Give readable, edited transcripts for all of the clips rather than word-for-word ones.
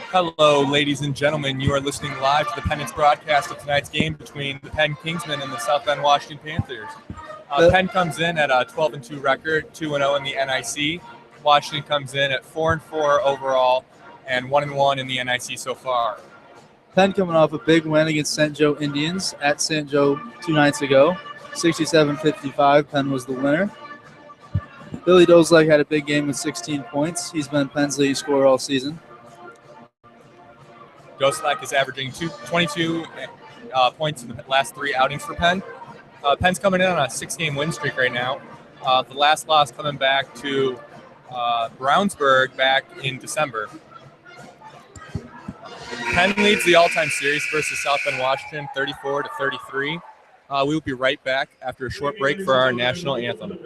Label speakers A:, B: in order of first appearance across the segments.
A: Hello, ladies and gentlemen. You are listening live to the Penn's broadcast of tonight's game between the Penn Kingsmen and the South Bend Washington Panthers. Penn comes in at a 12-2 record, 2-0 in the NIC. Washington comes in at 4-4 overall and 1-1 in the NIC so far.
B: Penn coming off a big win against St. Joe Indians at St. Joe 2 nights ago. 67-55, Penn was the winner. Billy Dozlak had a big game with 16 points. He's been Penn's leading scorer all season.
A: Dozlak is averaging 22 points in the last 3 outings for Penn. Penn's coming in on a 6-game win streak right now. The last loss coming back to Brownsburg back in December. Penn leads the all-time series versus South Bend Washington 34-33. We will be right back after a short break for our national anthem.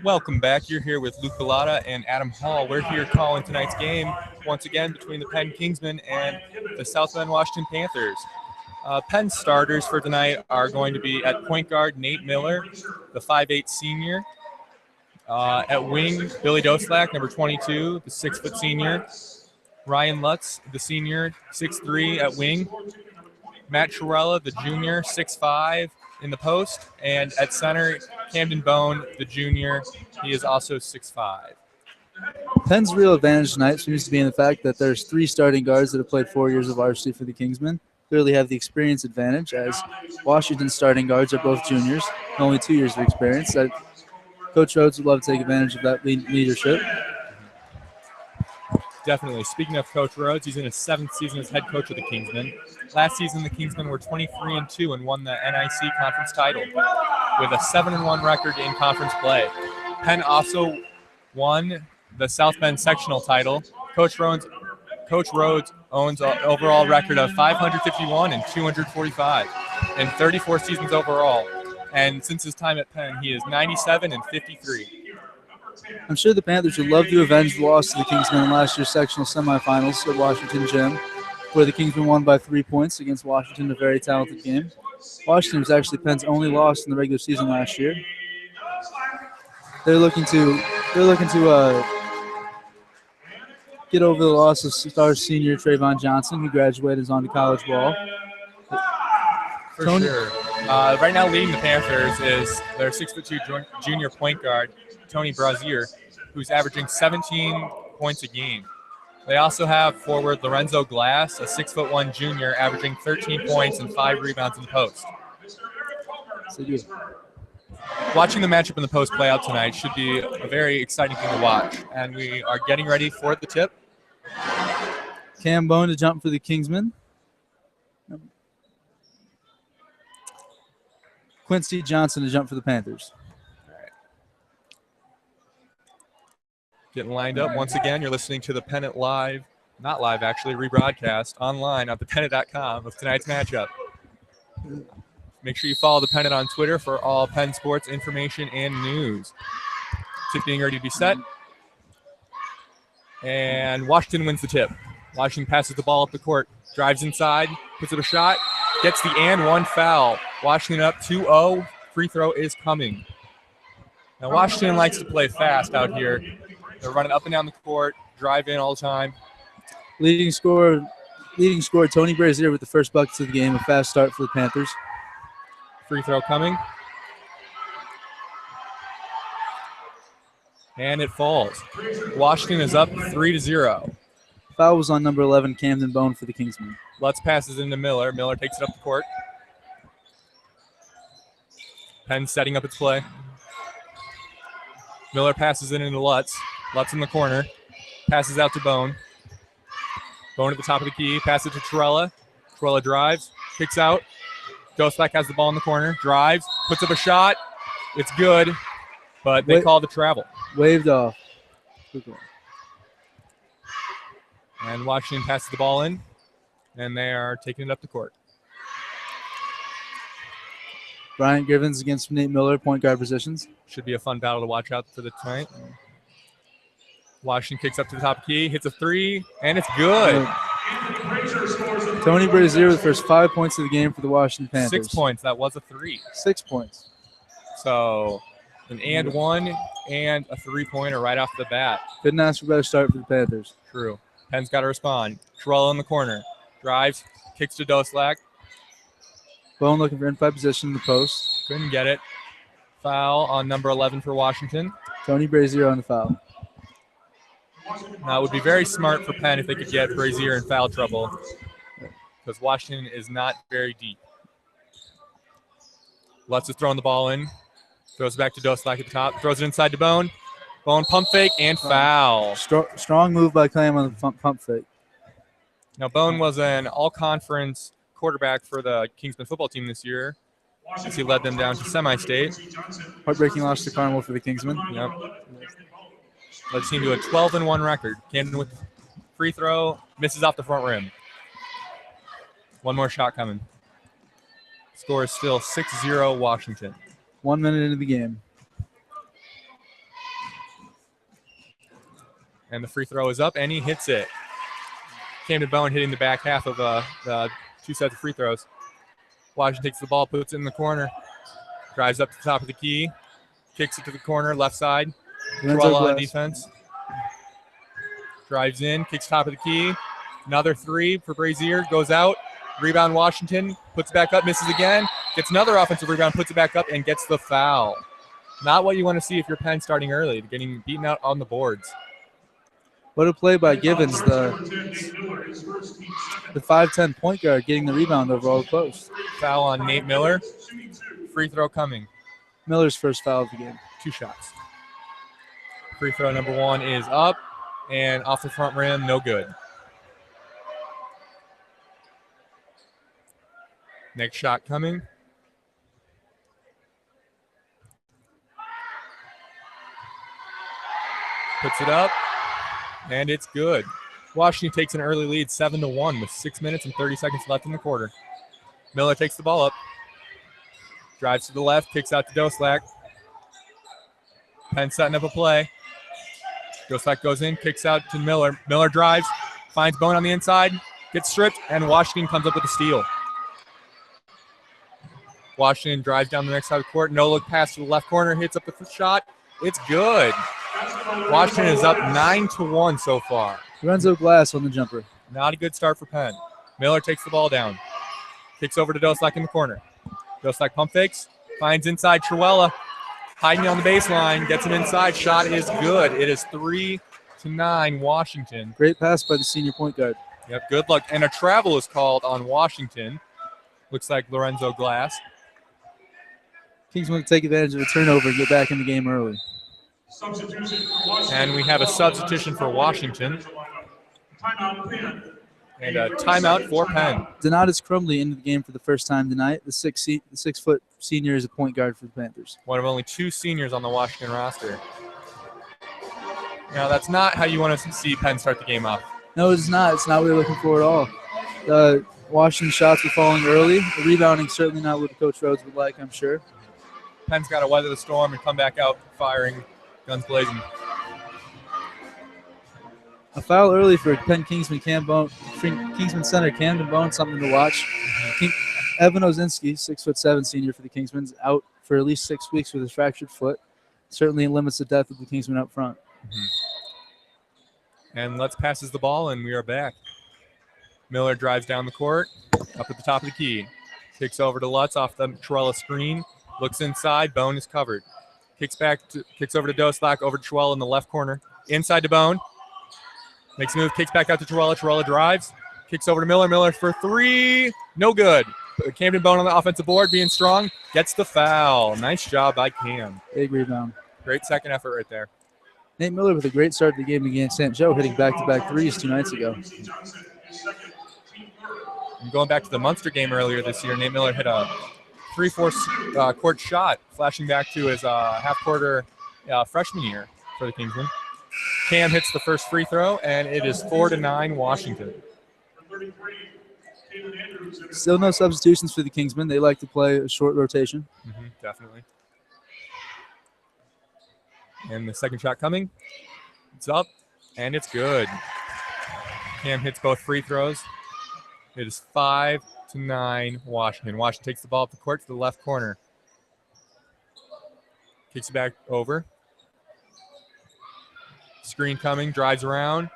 A: Welcome back. You're here with Luke Galata and Adam Hall. We're here calling tonight's game once again between the Penn Kingsmen and the South Bend Washington Panthers. Penn starters for tonight are going to be at point guard Nate Miller, the 5'8 senior. At wing, Billy Dozlak, number 22, the 6-foot senior. Ryan Lutz, the senior, 6'3 at wing. Matt Chirella, the junior, 6'5 in the post. And at center, Camden Bone, the junior, he is also 6'5.
B: Penn's real advantage tonight seems to be in the fact that there's 3 starting guards that have played 4 years of varsity for the Kingsmen. Clearly have the experience advantage, as Washington's starting guards are both juniors, only 2 years of experience. Coach Rhodes would love to take advantage of that leadership.
A: Definitely. Speaking of Coach Rhodes, he's in his 7th season as head coach of the Kingsmen. Last season, the Kingsmen were 23-2 and won the NIC conference title with a 7-1 record in conference play. Penn also won the South Bend sectional title. Coach Rhodes owns an overall record of 551 and 245 in 34 seasons overall. And since his time at Penn, he is 97 and 53.
B: I'm sure the Panthers would love to avenge the loss to the Kingsmen in last year's sectional semifinals at Washington Gym, where the Kingsmen won by 3 points against Washington, a very talented game. Washington was actually Penn's only loss in the regular season last year. They're looking to get over the loss of star senior Trayvon Johnson, who graduated and is on to college ball.
A: For sure. Right now, leading the Panthers is their 6'2" junior point guard, Tony Brazier, who's averaging 17 points a game. They also have forward Lorenzo Glass, a 6'1" junior, averaging 13 points and 5 rebounds in the post. Watching the matchup in the post play out tonight should be a very exciting thing to watch, and we are getting ready for the tip.
B: Cam Bone to jump for the Kingsmen. Quincy Johnson to jump for the Panthers.
A: Getting lined up once again. You're listening to the Pennant live, not live actually, rebroadcast online at thepennant.com of tonight's matchup. Make sure you follow the Pennant on Twitter for all Penn sports information and news. Tip being ready to be set. And Washington wins the tip. Washington passes the ball up the court, drives inside, puts up a shot, gets the and one foul. Washington up 2-0. Free throw is coming. Now Washington likes to play fast out here. They're running up and down the court, drive in all the time.
B: Leading scorer Tony Brazier with the first buckets of the game. A fast start for the Panthers.
A: Free throw coming. And it falls. Washington is up 3-0.
B: Foul was on number 11, Camden Bone for the Kingsmen.
A: Lutz passes into Miller. Miller takes it up the court. Penn setting up its play. Miller passes it into Lutz. Lutz in the corner. Passes out to Bone. Bone at the top of the key. Passes to Torella. Torella drives. Kicks out. Dostak has the ball in the corner. Drives. Puts up a shot. It's good. But they call the travel.
B: Waved off.
A: And Washington passes the ball in. And they are taking it up the court.
B: Bryant Givens against Nate Miller, point guard positions.
A: Should be a fun battle to watch out for the tonight. Washington kicks up to the top key, hits a three, and it's good.
B: Tony Brazier with the first 5 points of the game for the Washington Panthers.
A: 6 points. That was a three.
B: 6 points.
A: So an and one and a three-pointer right off the bat.
B: Couldn't ask for a better start for the Panthers.
A: True. Penn's got to respond. Torella in the corner. Drives, kicks to Doslak.
B: Bone looking for inside position in the post.
A: Couldn't get it. Foul on number 11 for Washington.
B: Tony Brazier on the foul.
A: Now, it would be very smart for Penn if they could get Brazier in foul trouble because Washington is not very deep. Lutz is throwing the ball in. Throws it back to Doslak at the top. Throws it inside to Bone. Bone pump fake and foul.
B: Strong move by Clam on the pump fake.
A: Now, Bone was an all-conference quarterback for the Kingsman football team this year since he led them down to semi-state.
B: Heartbreaking loss to Carmel for the Kingsmen.
A: Yep. Led the team to a 12-1 record. Camden with free throw, misses off the front rim. One more shot coming. Score is still 6-0 Washington.
B: 1 minute into the game.
A: And the free throw is up, and he hits it. Camden Bone hitting the back half of the 2 sets of free throws. Washington takes the ball, puts it in the corner, drives up to the top of the key, kicks it to the corner, left side. Torella on defense. Drives in, kicks top of the key. Another three for Brazier, goes out. Rebound Washington, puts it back up, misses again. Gets another offensive rebound, puts it back up, and gets the foul. Not what you want to see if you're Penn starting early, getting beaten out on the boards.
B: What a play by Givens, the 5'10" point guard, getting the rebound over all the posts.
A: Foul on Nate Miller. Free throw coming.
B: Miller's first foul of the game.
A: 2 shots. Free throw number 1 is up, And off the front rim, no good. Next shot coming. Puts it up, and it's good. Washington takes an early lead, 7-1, with 6 minutes and 30 seconds left in the quarter. Miller takes the ball up, drives to the left, kicks out to Doslak. Penn setting up a play. Doslak goes in, kicks out to Miller. Miller drives, finds Bone on the inside, gets stripped, and Washington comes up with a steal. Washington drives down the next side of the court. No look pass to the left corner, hits up the shot. It's good. Washington is up 9-1 so far.
B: Lorenzo Glass on the jumper.
A: Not a good start for Penn. Miller takes the ball down. Kicks over to Doslak in the corner. Doslak pump fakes. Finds inside Truella. Hiding on the baseline. Gets him inside. Shot is good. It is 3-9 Washington.
B: Great pass by the senior point guard.
A: Yep, good luck. And a travel is called on Washington. Looks like Lorenzo Glass.
B: Kings want to take advantage of a turnover and get back in the game early.
A: And we have a substitution for Washington. And a timeout for Penn.
B: Donatus Crumley into the game for the first time tonight. The 6-foot senior is a point guard for the Panthers.
A: One of only 2 seniors on the Washington roster. Now, that's not how you want to see Penn start the game off.
B: No, it's not. It's not what we're looking for at all. The Washington shots were falling early. The rebounding certainly not what Coach Rhodes would like, I'm sure.
A: Penn's got to weather the storm and come back out firing, guns blazing.
B: A foul early for Penn Kingsman Kingsman center Camden Bone, something to watch. Evan Ozinski, 6'7" senior for the Kingsmen's, out for at least 6 weeks with his fractured foot. Certainly limits the depth of the Kingsmen up front.
A: And Lutz passes the ball, and we are back. Miller drives down the court, up at the top of the key. Kicks over to Lutz off the Truella screen. Looks inside. Bone is covered. Kicks over to Doslak, over to Truella in the left corner. Inside to Bone. Makes a move, kicks back out to Truella. Truella drives. Kicks over to Miller. Miller for 3. No good. Camden Bone on the offensive board, being strong. Gets the foul. Nice job by Cam.
B: Big rebound.
A: Great second effort right there.
B: Nate Miller with a great start to the game against St. Joe, hitting back-to-back threes 2 nights ago.
A: And going back to the Munster game earlier this year, Nate Miller hit a 3/4 court shot, flashing back to his half-quarter freshman year for the Kingsmen. Cam hits the first free throw, and it is 4-9 Washington.
B: Still no substitutions for the Kingsmen. They like to play a short rotation.
A: Definitely. And the second shot coming. It's up, and it's good. Cam hits both free throws. It is 5-9 Washington. Washington takes the ball up the court to the left corner. Kicks it back over. Screen coming, drives around.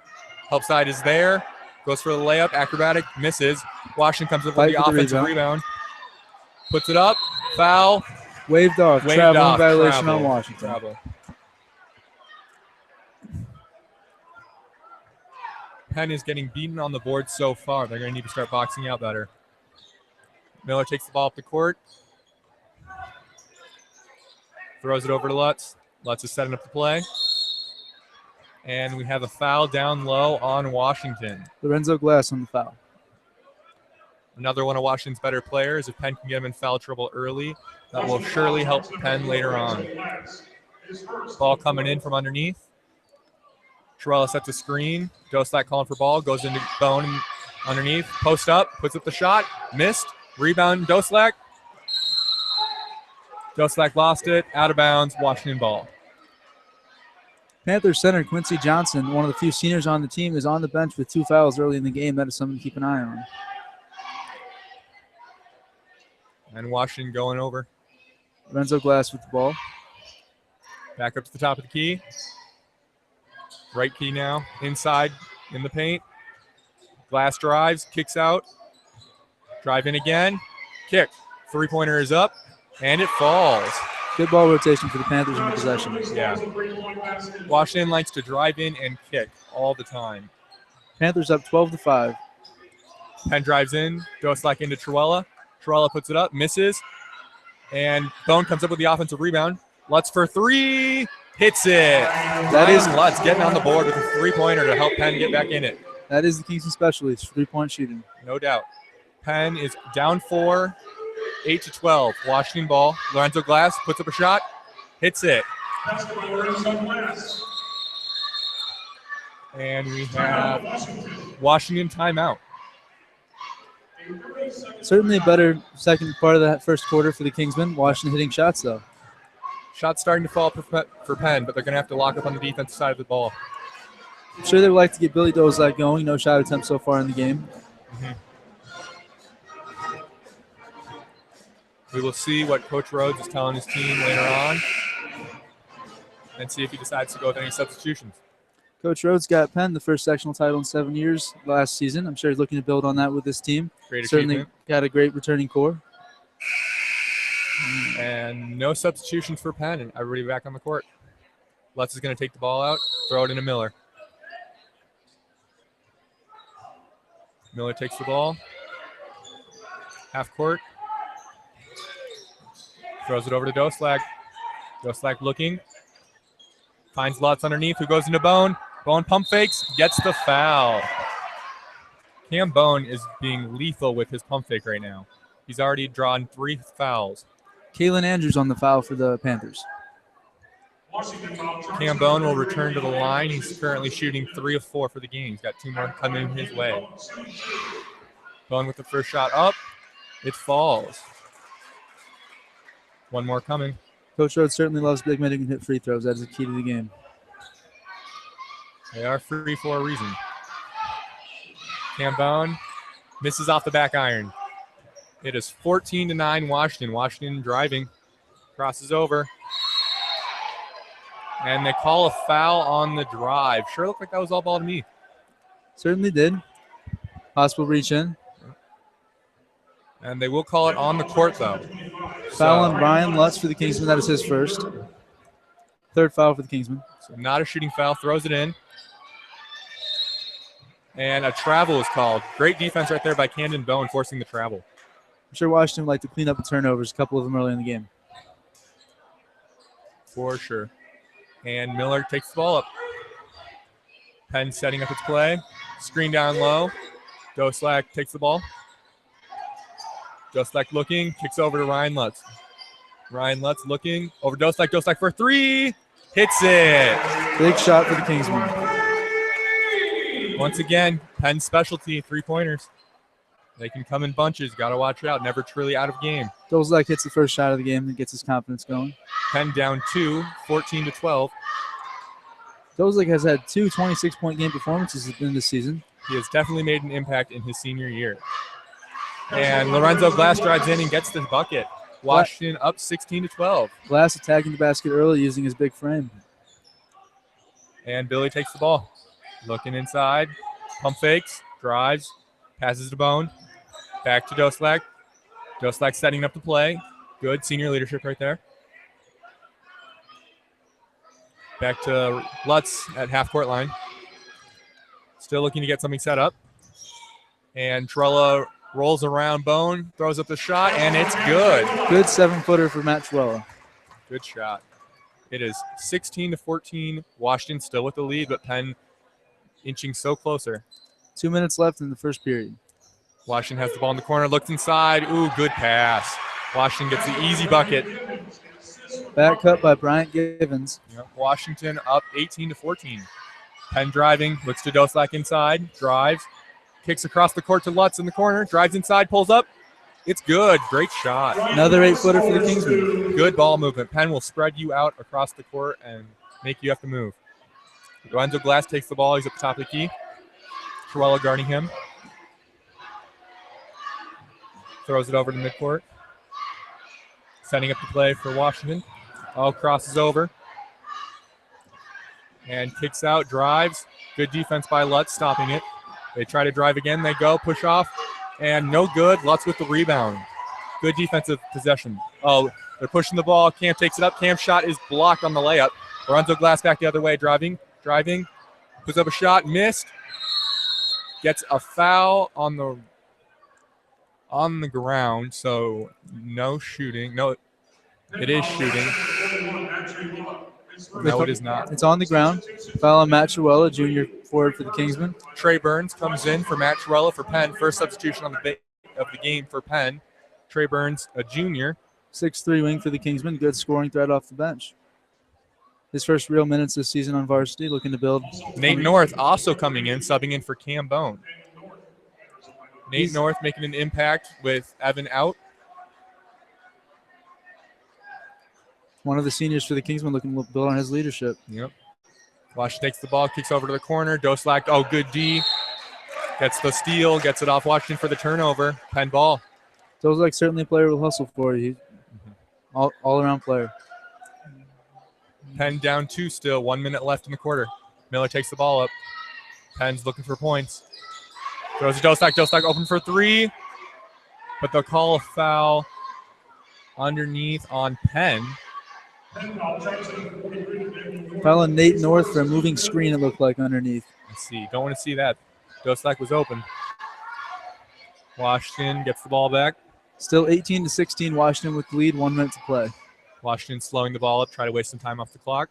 A: Help side is there. Goes for the layup, acrobatic, misses. Washington comes up with the offensive rebound. Puts it up, foul.
B: Waved off, traveling violation on Washington.
A: Travel. Penn is getting beaten on the board so far. They're going to need to start boxing out better. Miller takes the ball up the court. Throws it over to Lutz. Lutz is setting up the play. And we have a foul down low on Washington.
B: Lorenzo Glass on the foul.
A: Another one of Washington's better players. If Penn can get him in foul trouble early, that will surely help Penn later on. Ball coming in from underneath. Truella sets a screen. Doslak calling for ball. Goes into Bone underneath. Post up. Puts up the shot. Missed. Rebound. Doslak. Doslak lost it. Out of bounds. Washington ball.
B: Panthers center Quincy Johnson, one of the few seniors on the team, is on the bench with 2 fouls early in the game. That is something to keep an eye on.
A: And Washington going over.
B: Lorenzo Glass with the ball.
A: Back up to the top of the key. Right key now. Inside in the paint. Glass drives. Kicks out. Drive in again. Kick. 3-pointer is up. And it falls.
B: Good ball rotation for the Panthers in the possession.
A: Yeah. Washington likes to drive in and kick all the time.
B: Panthers up 12-5.
A: Penn drives in. Doslak into Truella. Truella puts it up. Misses. And Bone comes up with the offensive rebound. Lutz for 3. Hits it.
B: That is
A: Ryan Lutz getting on the board with a three-pointer to help Penn get back in it.
B: That is the Kingston specialty, three-point shooting.
A: No doubt. Penn is down 4, 8-12. Washington ball. Lorenzo Glass puts up a shot. Hits it. And we have Washington timeout.
B: Certainly a better second part of that first quarter for the Kingsmen. Washington hitting shots, though.
A: Shots starting to fall for Penn, but they're going to have to lock up on the defensive side of the ball.
B: I'm sure they would like to get Billy Dozlak going. No shot attempt so far in the game.
A: Mm-hmm. We will see what Coach Rhodes is telling his team later on and see if he decides to go with any substitutions.
B: Coach Rhodes got Penn the first sectional title in 7 years last season. I'm sure he's looking to build on that with this team.
A: Great
B: Certainly
A: achievement.
B: got a great returning core.
A: And no substitutions for Penn, and everybody back on the court. Lutz is going to take the ball out, throw it into Miller. Miller takes the ball. Half court. Throws it over to Doslag. Doslag looking. Finds Lutz underneath, who goes into Bone. Bone pump fakes, gets the foul. Cam Bone is being lethal with his pump fake right now. He's already drawn 3 fouls.
B: Kalen Andrews on the foul for the Panthers.
A: Cam Bone will return to the line. He's currently shooting 3 of 4 for the game. He's got 2 more coming his way. Bone with the first shot up. It falls. 1 more coming.
B: Coach Rhodes certainly loves big men who can hit free throws. That is the key to the game.
A: They are free for a reason. Cam Bone misses off the back iron. It is 14-9 Washington. Washington driving. Crosses over. And they call a foul on the drive. Sure looked like that was all ball to me.
B: Certainly did. Possible reach in.
A: And they will call it on the court, though.
B: Foul on Ryan Lutz for the Kingsmen. That is his first. Third foul for the Kingsmen.
A: So not a shooting foul. Throws it in. And a travel is called. Great defense right there by Camden Bone, forcing the travel.
B: I'm sure Washington would like to clean up the turnovers, a couple of them early in the game.
A: For sure. And Miller takes the ball up. Penn setting up its play. Screen down low. Doslag takes the ball. Doslag looking, kicks over to Ryan Lutz. Ryan Lutz looking, over Doslag. Doslag for 3. Hits it.
B: Big shot for the Kingsmen.
A: Once again, Penn's specialty, 3-pointers. They can come in bunches. Got to watch out. Never truly out of game.
B: Doslag hits the first shot of the game and gets his confidence going.
A: Penn down 2, 14-12.
B: Doslag has had 2 26-point game performances in this season.
A: He has definitely made an impact in his senior year. And Lorenzo Glass drives in and gets the bucket. Washington up 16-12.
B: Glass attacking the basket early using his big frame.
A: And Billy takes the ball. Looking inside. Pump fakes. Drives. Passes to Bone. Back to Doslag. Doslag setting up the play. Good senior leadership right there. Back to Lutz at half-court line. Still looking to get something set up. And Trella rolls around Bone, throws up the shot, and it's good.
B: Good 7-footer for Matt Trella.
A: Good shot. It is 16-14. Washington still with the lead, but Penn inching so closer.
B: 2 minutes left in the first period.
A: Washington has the ball in the corner, looks inside. Ooh, good pass. Washington gets the easy bucket.
B: Back cut by Bryant Givens.
A: Yep. Washington up 18-14. Penn driving, looks to Doslag inside, drives, kicks across the court to Lutz in the corner, drives inside, pulls up. It's good. Great shot.
B: Another 8-footer for the Kingsmen.
A: Good ball movement. Penn will spread you out across the court and make you have to move. Lorenzo Glass takes the ball. He's at the top of the key. Truella guarding him. Throws it over to midcourt. Setting up the play for Washington. Oh, crosses over. And kicks out, drives. Good defense by Lutz, stopping it. They try to drive again. They go, push off. And no good. Lutz with the rebound. Good defensive possession. Oh, they're pushing the ball. Cam takes it up. Cam's shot is blocked on the layup. Lorenzo Glass back the other way, driving. Puts up a shot, missed. Gets a foul on the ground, so no shooting. No, it is shooting. No, it is not.
B: It's on the ground. Foul on Matt Chihuella, junior forward for the Kingsmen.
A: Trey Burns comes in for Matt Chihuella for Penn. First substitution of the game for Penn. Trey Burns, a junior.
B: 6'3" wing for the Kingsmen. Good scoring threat off the bench. His first real minutes this season on varsity, looking to build.
A: Nate North also coming in, subbing in for Cam Bone. Nate North making an impact with Evan out.
B: One of the seniors for the Kingsmen looking to build on his leadership.
A: Yep. Washington takes the ball, kicks over to the corner. Doslak, oh, good D. Gets the steal, gets it off Washington for the turnover. Penn ball.
B: Doslak certainly a player will hustle for you. All-around player.
A: Penn down 2 still. 1 minute left in the quarter. Miller takes the ball up. Penn's looking for points. Throws to Doslak. Doslak open for 3. But they'll call a foul underneath on Penn.
B: Foul on Nate North for a moving screen, it looked like, underneath.
A: Let's see. Don't want to see that. Doslak was open. Washington gets the ball back.
B: Still 18-16, Washington with the lead, 1 minute to play.
A: Washington slowing the ball up, try to waste some time off the clock.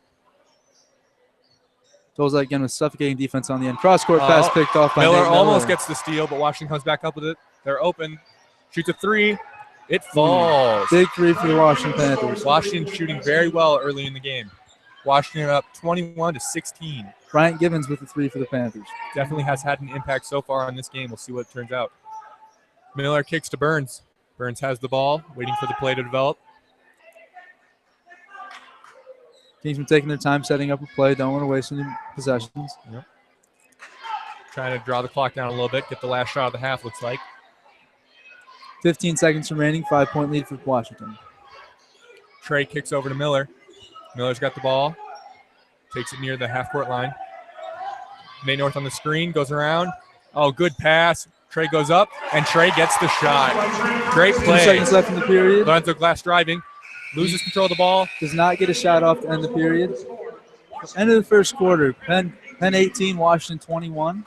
B: Doslak again with suffocating defense on the end. Cross-court pass picked off by
A: Miller.
B: Nate
A: Almost gets the steal, but Washington comes back up with it. They're open. Shoots a 3. It falls.
B: Big 3 for the Washington Panthers.
A: Washington shooting very well early in the game. Washington up 21-16.
B: Bryant Gibbons with the 3 for the Panthers.
A: Definitely has had an impact so far on this game. We'll see what it turns out. Miller kicks to Burns. Burns has the ball, waiting for the play to develop.
B: Kingsmen taking their time setting up a play. Don't want to waste any possessions.
A: Yep. Trying to draw the clock down a little bit. Get the last shot of the half, looks like.
B: 15 seconds remaining. 5-point lead for Washington.
A: Trey kicks over to Miller. Miller's got the ball. Takes it near the half-court line. Nate North on the screen. Goes around. Oh, good pass. Trey goes up, and Trey gets the shot. Great play.
B: 2 seconds left in the period.
A: Lorenzo Glass driving. Loses control of the ball.
B: Does not get a shot off to end the period. End of the first quarter. Penn 18, Washington 21.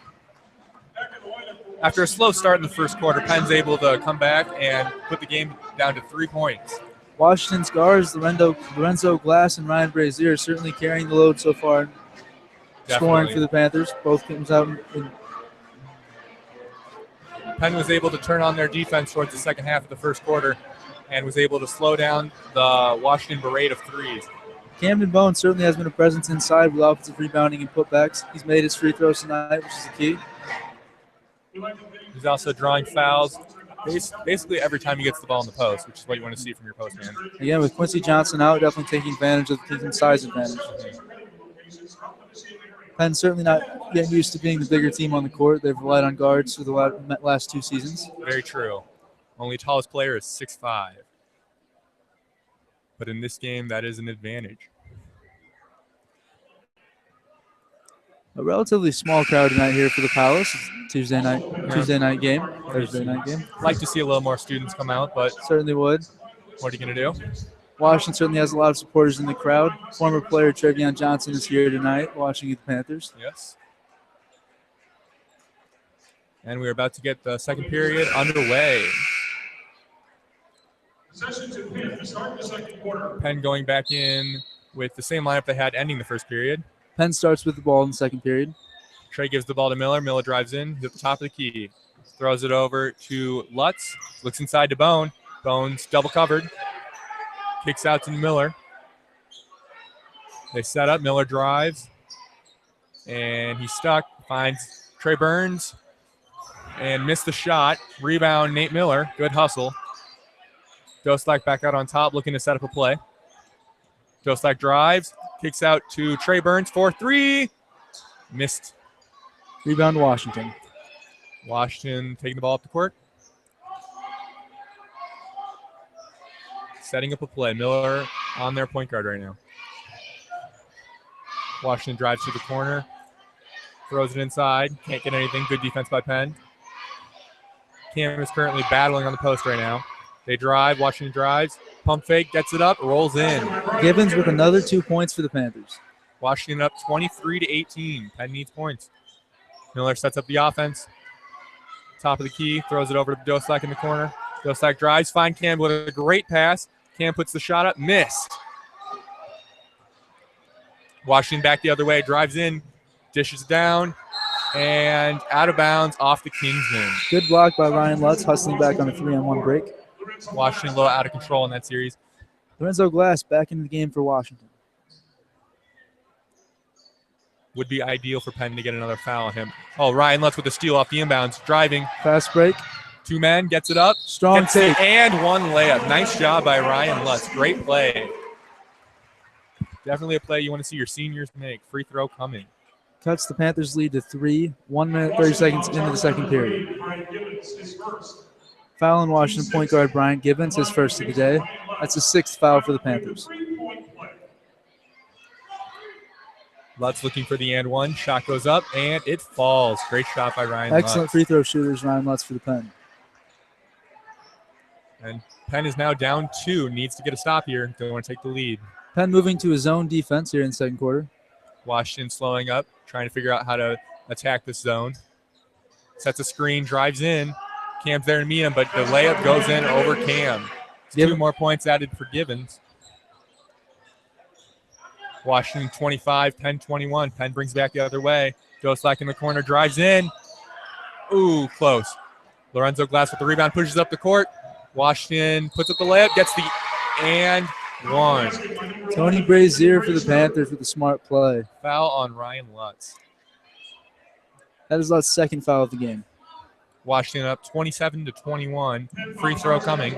A: After a slow start in the first quarter, Penn's able to come back and put the game down to 3 points.
B: Washington's guards, Lorenzo Glass and Ryan Brazier, are certainly carrying the load so far.
A: Definitely.
B: Scoring for the Panthers. Both teams out.
A: Penn was able to turn on their defense towards the second half of the first quarter and was able to slow down the Washington parade of threes.
B: Camden Bone certainly has been a presence inside with offensive rebounding and putbacks. He's made his free throws tonight, which is the key.
A: He's also drawing fouls basically every time he gets the ball in the post, which is what you want to see from your post man.
B: Again, with Quincy Johnson out, definitely taking advantage of the Kingsman size advantage. Penn certainly not getting used to being the bigger team on the court. They've relied on guards for the last 2 seasons.
A: Very true. Only tallest player is 6'5". But in this game, that is an advantage.
B: A relatively small crowd tonight here for the Palace. It's Tuesday night game, Thursday night game.
A: Like to see a little more students come out, but
B: certainly would.
A: What are you going to do?
B: Washington certainly has a lot of supporters in the crowd. Former player Trevion Johnson is here tonight watching the Panthers.
A: Yes. And we're about to get the second period underway. Penn going back in with the same lineup they had ending the first period.
B: Penn starts with the ball in the second period.
A: Trey gives the ball to Miller. Miller drives in. He's at the top of the key. Throws it over to Lutz. Looks inside to Bone. Bone's double covered. Kicks out to Miller. They set up. Miller drives. And he's stuck. Finds Trey Burns. And missed the shot. Rebound, Nate Miller. Good hustle. Doslak back out on top, looking to set up a play. Doslak drives. Kicks out to Trey Burns. 4-3. Missed.
B: Rebound, Washington.
A: Washington taking the ball up the court. Setting up a play. Miller on their point guard right now. Washington drives to the corner. Throws it inside. Can't get anything. Good defense by Penn. Cam is currently battling on the post right now. They drive. Washington drives. Pump fake. Gets it up. Rolls in.
B: Gibbons with another 2 points for the Panthers.
A: Washington up 23-18. Penn needs points. Miller sets up the offense. Top of the key. Throws it over to Doslak in the corner. Doslak drives. Find Cam with a great pass. Cam puts the shot up. Missed. Washington back the other way, drives in, dishes down, and out of bounds off the Kingsmen.
B: Good block by Ryan Lutz, hustling back on a 3-on-1 break.
A: Washington a little out of control in that series.
B: Lorenzo Glass back into the game for Washington.
A: Would be ideal for Penn to get another foul on him. Oh, Ryan Lutz with the steal off the inbounds, driving.
B: Fast break.
A: 2 men, gets it up.
B: Strong take.
A: And 1 layup. Nice job by Ryan Lutz. Great play. Definitely a play you want to see your seniors make. Free throw coming.
B: Cuts the Panthers' lead to 3, 1 minute, 30 seconds into the second period. Foul in Washington, point guard Bryant Gibbons, his first of the day. That's his 6th foul for the Panthers.
A: Lutz looking for the and one. Shot goes up, and it falls. Great shot by Ryan Lutz.
B: Excellent free throw shooters, Ryan Lutz for the Penn.
A: And Penn is now down 2. Needs to get a stop here. Don't want to take the lead.
B: Penn moving to a zone defense here in the second quarter.
A: Washington slowing up, trying to figure out how to attack this zone. Sets a screen, drives in. Cam's there to meet him, but the layup goes in over Cam. 2 more points added for Gibbons. Washington 25, Penn 21. Penn brings back the other way. Doslak in the corner, drives in. Ooh, close. Lorenzo Glass with the rebound, pushes up the court. Washington puts up the layup, gets the and one.
B: Tony Brazier for the Panthers with a smart play.
A: Foul on Ryan Lutz.
B: That is Lutz's 2nd foul of the game.
A: Washington up 27-21. Free throw coming.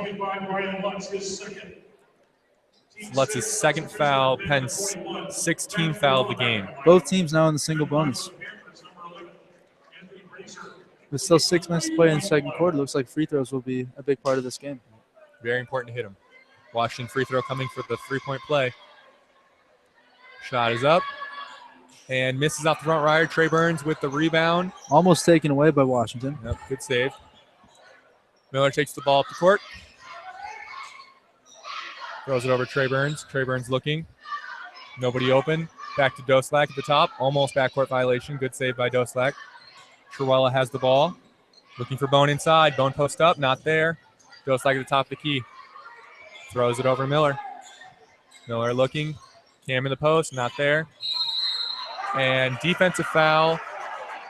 A: Lutz's 2nd foul, Penn's 16th foul of the game.
B: Both teams now in the single bonus. There's still 6 minutes to play in the second quarter. Looks like free throws will be a big part of this game.
A: Very important to hit them. Washington free throw coming for the 3-point play. Shot is up and misses off the front right. Trey Burns with the rebound.
B: Almost taken away by Washington.
A: Yep, good save. Miller takes the ball up the court. Throws it over Trey Burns. Trey Burns looking. Nobody open. Back to Doslak at the top. Almost backcourt violation. Good save by Doslak. Truella has the ball. Looking for Bone inside. Bone post up. Not there. Doslak at the top of the key. Throws it over Miller. Miller looking. Cam in the post. Not there. And defensive foul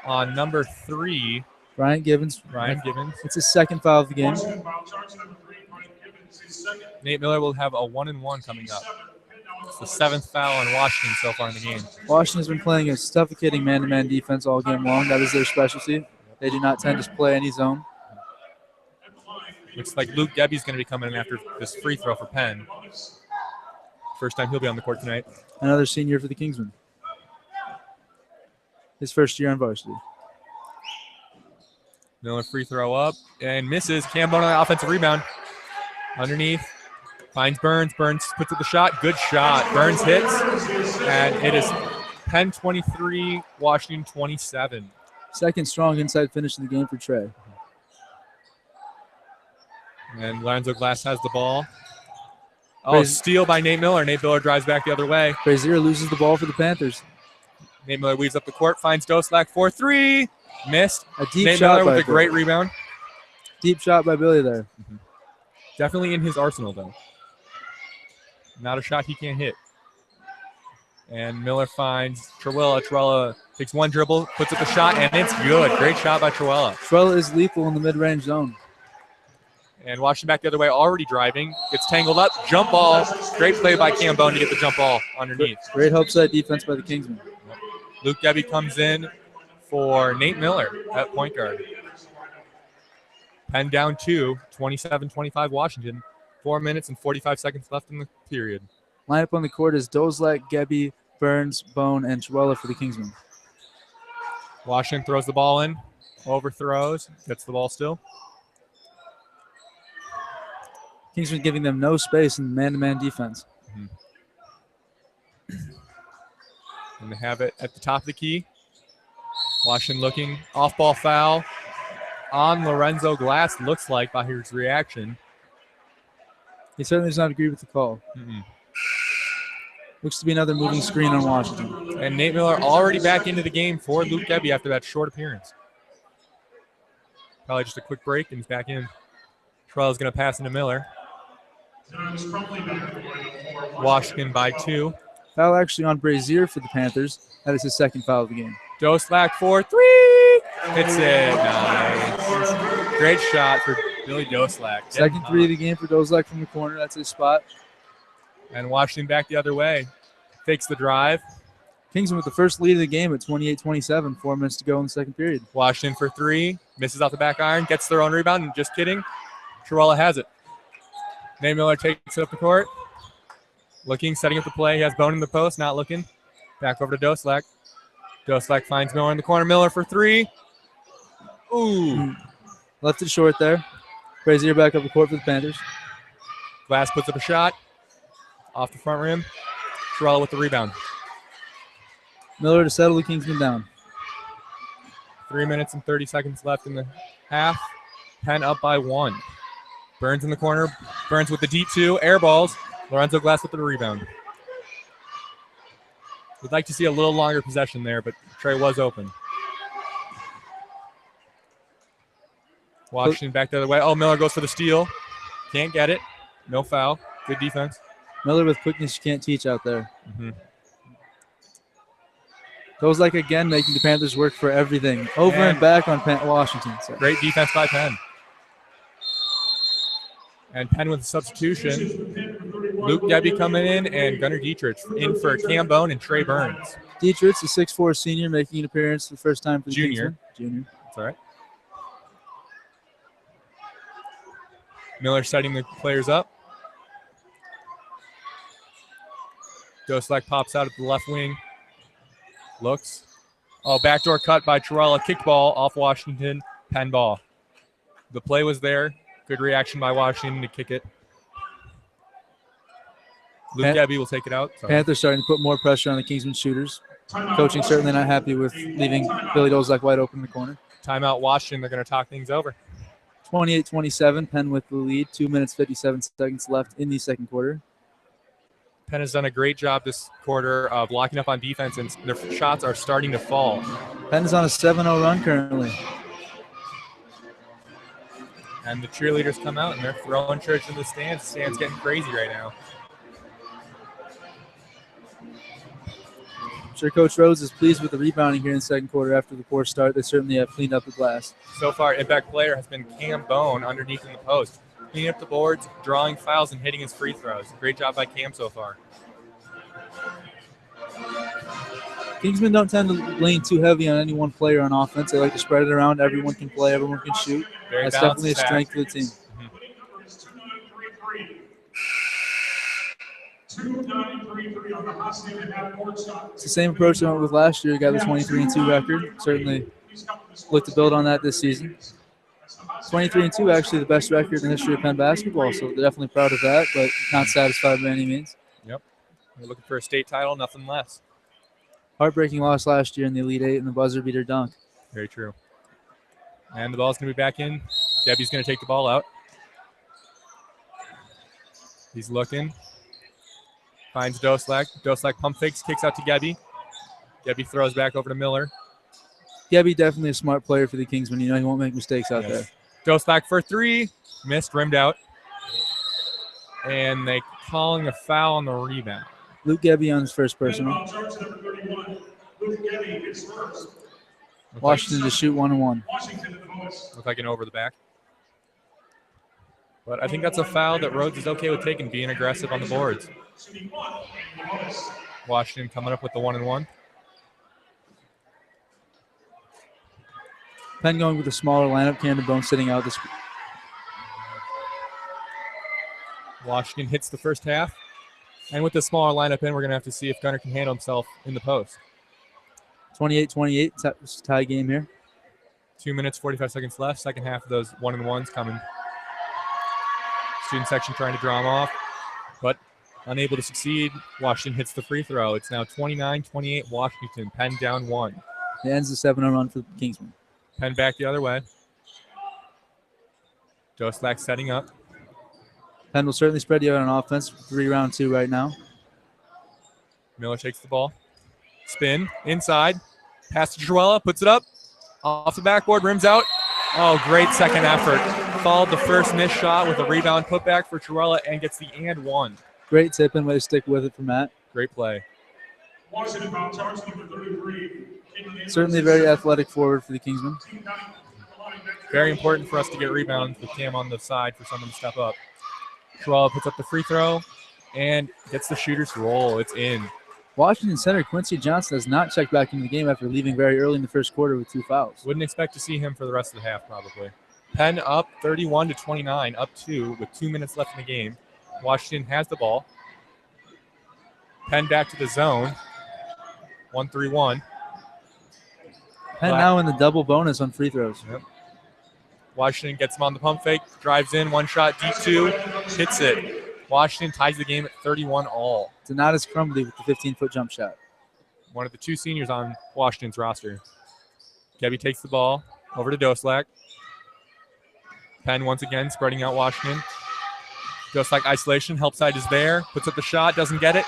A: on number 3.
B: Ryan Gibbons.
A: Ryan Gibbons.
B: It's his 2nd foul of the game.
A: Nate Miller will have a 1-and-1 coming up. It's the 7th foul on Washington so far in the game.
B: Washington's been playing a suffocating man-to-man defense all game long. That is their specialty. They do not tend to play any zone.
A: Looks like Luke Gebbe's going to be coming in after this free throw for Penn. First time he'll be on the court tonight.
B: Another senior for the Kingsmen. His first year on varsity.
A: Miller free throw up and misses. Cam Bone on the offensive rebound. Underneath. Finds Burns. Burns puts up the shot. Good shot. Burns hits. And it is Penn 23, Washington 27.
B: Second strong inside finish of the game for Trey.
A: And Lorenzo Glass has the ball. Oh, steal by Nate Miller. Nate Miller drives back the other way.
B: Brazier loses the ball for the Panthers.
A: Nate Miller weaves up the court, finds Doslak for 3. Missed.
B: A deep
A: Nate
B: shot
A: Miller with
B: by
A: a great rebound.
B: Deep shot by Billy there.
A: Definitely in his arsenal, though. Not a shot he can't hit. And Miller finds Truella. Truella takes one dribble, puts up the shot, and it's good. Great shot by Truella.
B: Truella is lethal in the mid-range zone.
A: And Washington back the other way, already driving. Gets tangled up. Jump ball. Great play by Cam Bone to get the jump ball underneath.
B: Great help side defense by the Kingsmen.
A: Luke Gebbe comes in for Nate Miller at point guard. Penn down 2, 27-25 Washington. 4 minutes and 45 seconds left in the period.
B: Lineup on the court is Doslak, Gebbe, Burns, Bone, and Truella for the Kingsmen.
A: Washington throws the ball in, overthrows, gets the ball still.
B: Kingsmen giving them no space in man-to-man defense.
A: And they have it at the top of the key. Washington looking, off-ball foul on Lorenzo Glass, looks like, by his reaction.
B: He certainly does not agree with the call. Looks to be another moving screen on Washington.
A: And Nate Miller already back into the game for Luke Gebbe after that short appearance. Probably just a quick break, and he's back in. Truella's going to pass into Miller. Washington by 2.
B: Foul actually on Brazier for the Panthers. That is his second foul of the game.
A: Doslak for 3. Hits it. Nice. Great shot for Billy Doslak.
B: Second three of the game for Doslak from the corner. That's his spot.
A: And Washington back the other way. Takes the drive.
B: Kingsman with the first lead of the game at 28-27. 4 minutes to go in the second period.
A: Washington for 3. Misses out the back iron. Gets their own rebound. And just kidding. Chihuahua has it. Nate Miller takes it up the court. Looking, setting up the play. He has Bone in the post. Not looking. Back over to Doslak. Doslak finds Miller in the corner. Miller for 3. Ooh.
B: Left it short there. Brazier back up the court for the Panthers.
A: Glass puts up a shot. Off the front rim. Chihuahua with the rebound.
B: Miller to settle the Kingsmen down.
A: 3 minutes and 30 seconds left in the half. Penn up by 1. Burns in the corner. Burns with the deep 2. Air balls. Lorenzo Glass with the rebound. Would like to see a little longer possession there, but Trey was open. Washington back the other way. Oh, Miller goes for the steal. Can't get it. No foul. Good defense.
B: Miller with quickness you can't teach out there.
A: Mm-hmm.
B: Goes like again, making the Panthers work for everything. Over and back on Washington. So.
A: Great defense by Penn. And Penn with a substitution. Luke Debbie coming in and Gunnar Dietrich in for Cam Bone and Trey Burns.
B: Dietrich, the 6'4 senior, making an appearance for the first time for the
A: Junior.
B: Kingsmen.
A: That's all right. Miller setting the players up. Doslak pops out at the left wing. Looks. Oh, backdoor cut by Chihuahua. Kickball off Washington. Penn ball. The play was there. Good reaction by Washington to kick it. Luke Debbie will take it out. So.
B: Panthers starting to put more pressure on the Kingsmen shooters. Coaching certainly not happy with leaving Billy Doslak wide open in the corner.
A: Timeout Washington. They're going to talk things over.
B: 28-27. Penn with the lead. 2 minutes, 57 seconds left in the second quarter.
A: Penn has done a great job this quarter of locking up on defense, and their shots are starting to fall.
B: Penn is on a 7-0 run currently.
A: And the cheerleaders come out, and they're throwing church in the stands. The stand's getting crazy right now.
B: I'm sure Coach Rhodes is pleased with the rebounding here in the second quarter after the poor start. They certainly have cleaned up the glass.
A: So far, impact player has been Cam Bone underneath in the post. Cleaning up the boards, drawing fouls, and hitting his free throws. Great job by Cam so far.
B: Kingsmen don't tend to lean too heavy on any one player on offense. They like to spread it around. Everyone can play. Everyone can shoot. That's definitely a strength for the team. It's the same approach they went with last year. Got the 23-2 record. Certainly look to build on that this season. 23-2, actually the best record in the history of Penn basketball, so they're definitely proud of that, but not satisfied by any means.
A: Yep. We're looking for a state title, nothing less.
B: Heartbreaking loss last year in the Elite Eight and the buzzer beater dunk.
A: Very true. And the ball's going to be back in. Debbie's going to take the ball out. He's looking. Finds Doslak. Doslak pump fakes, kicks out to Gebby. Gebby throws back over to Miller.
B: Gebby definitely a smart player for the Kingsmen. You know he won't make mistakes out there.
A: Doslak for 3. Missed, rimmed out. And they calling a foul on the rebound.
B: Luke Gebby on his first personal. Washington to shoot 1-1.
A: Look like an over the back. But I think that's a foul that Rhodes is okay with taking, being aggressive on the boards. Washington coming up with the 1-1.
B: Penn going with a smaller lineup. Camden Bone sitting out this.
A: Washington hits the first half. And with the smaller lineup in, we're going to have to see if Gunnar can handle himself in the post.
B: 28-28, tie game here.
A: 2 minutes, 45 seconds left. Second half of those 1-1s coming. Student section trying to draw them off, but unable to succeed. Washington hits the free throw. It's now 29-28 Washington. Penn down 1.
B: It ends the 7-0 run for the Kingsmen.
A: Penn back the other way. Doslak setting up.
B: Penn will certainly spread you out on offense. 3-round 2 right now.
A: Miller takes the ball. Spin, inside. Pass to Joella, puts it up. Off the backboard, rims out. Oh, great second effort. Followed the first missed shot with a rebound putback for Chihuahua and gets the and 1.
B: Great tip and way to stick with it for Matt.
A: Great play.
B: Certainly a very athletic forward for the Kingsmen.
A: Very important for us to get rebounds with Cam on the side for someone to step up. Truella puts up the free throw and gets the shooter's roll. It's in.
B: Washington center Quincy Johnson has not checked back into the game after leaving very early in the first quarter with 2 fouls.
A: Wouldn't expect to see him for the rest of the half, probably. Penn up 31-29, up 2 with 2 minutes left in the game. Washington has the ball. Penn back to the zone. 1-3-1.
B: Penn now in the double bonus on free throws.
A: Yep. Washington gets him on the pump fake, drives in, one shot, deep two, hits it. Washington ties the game at 31 all.
B: Donatas Crumbly with the 15-foot jump shot.
A: One of the 2 seniors on Washington's roster. Gebby takes the ball over to Doslak. Penn once again spreading out Washington. Doslak isolation, help side is there, puts up the shot, doesn't get it.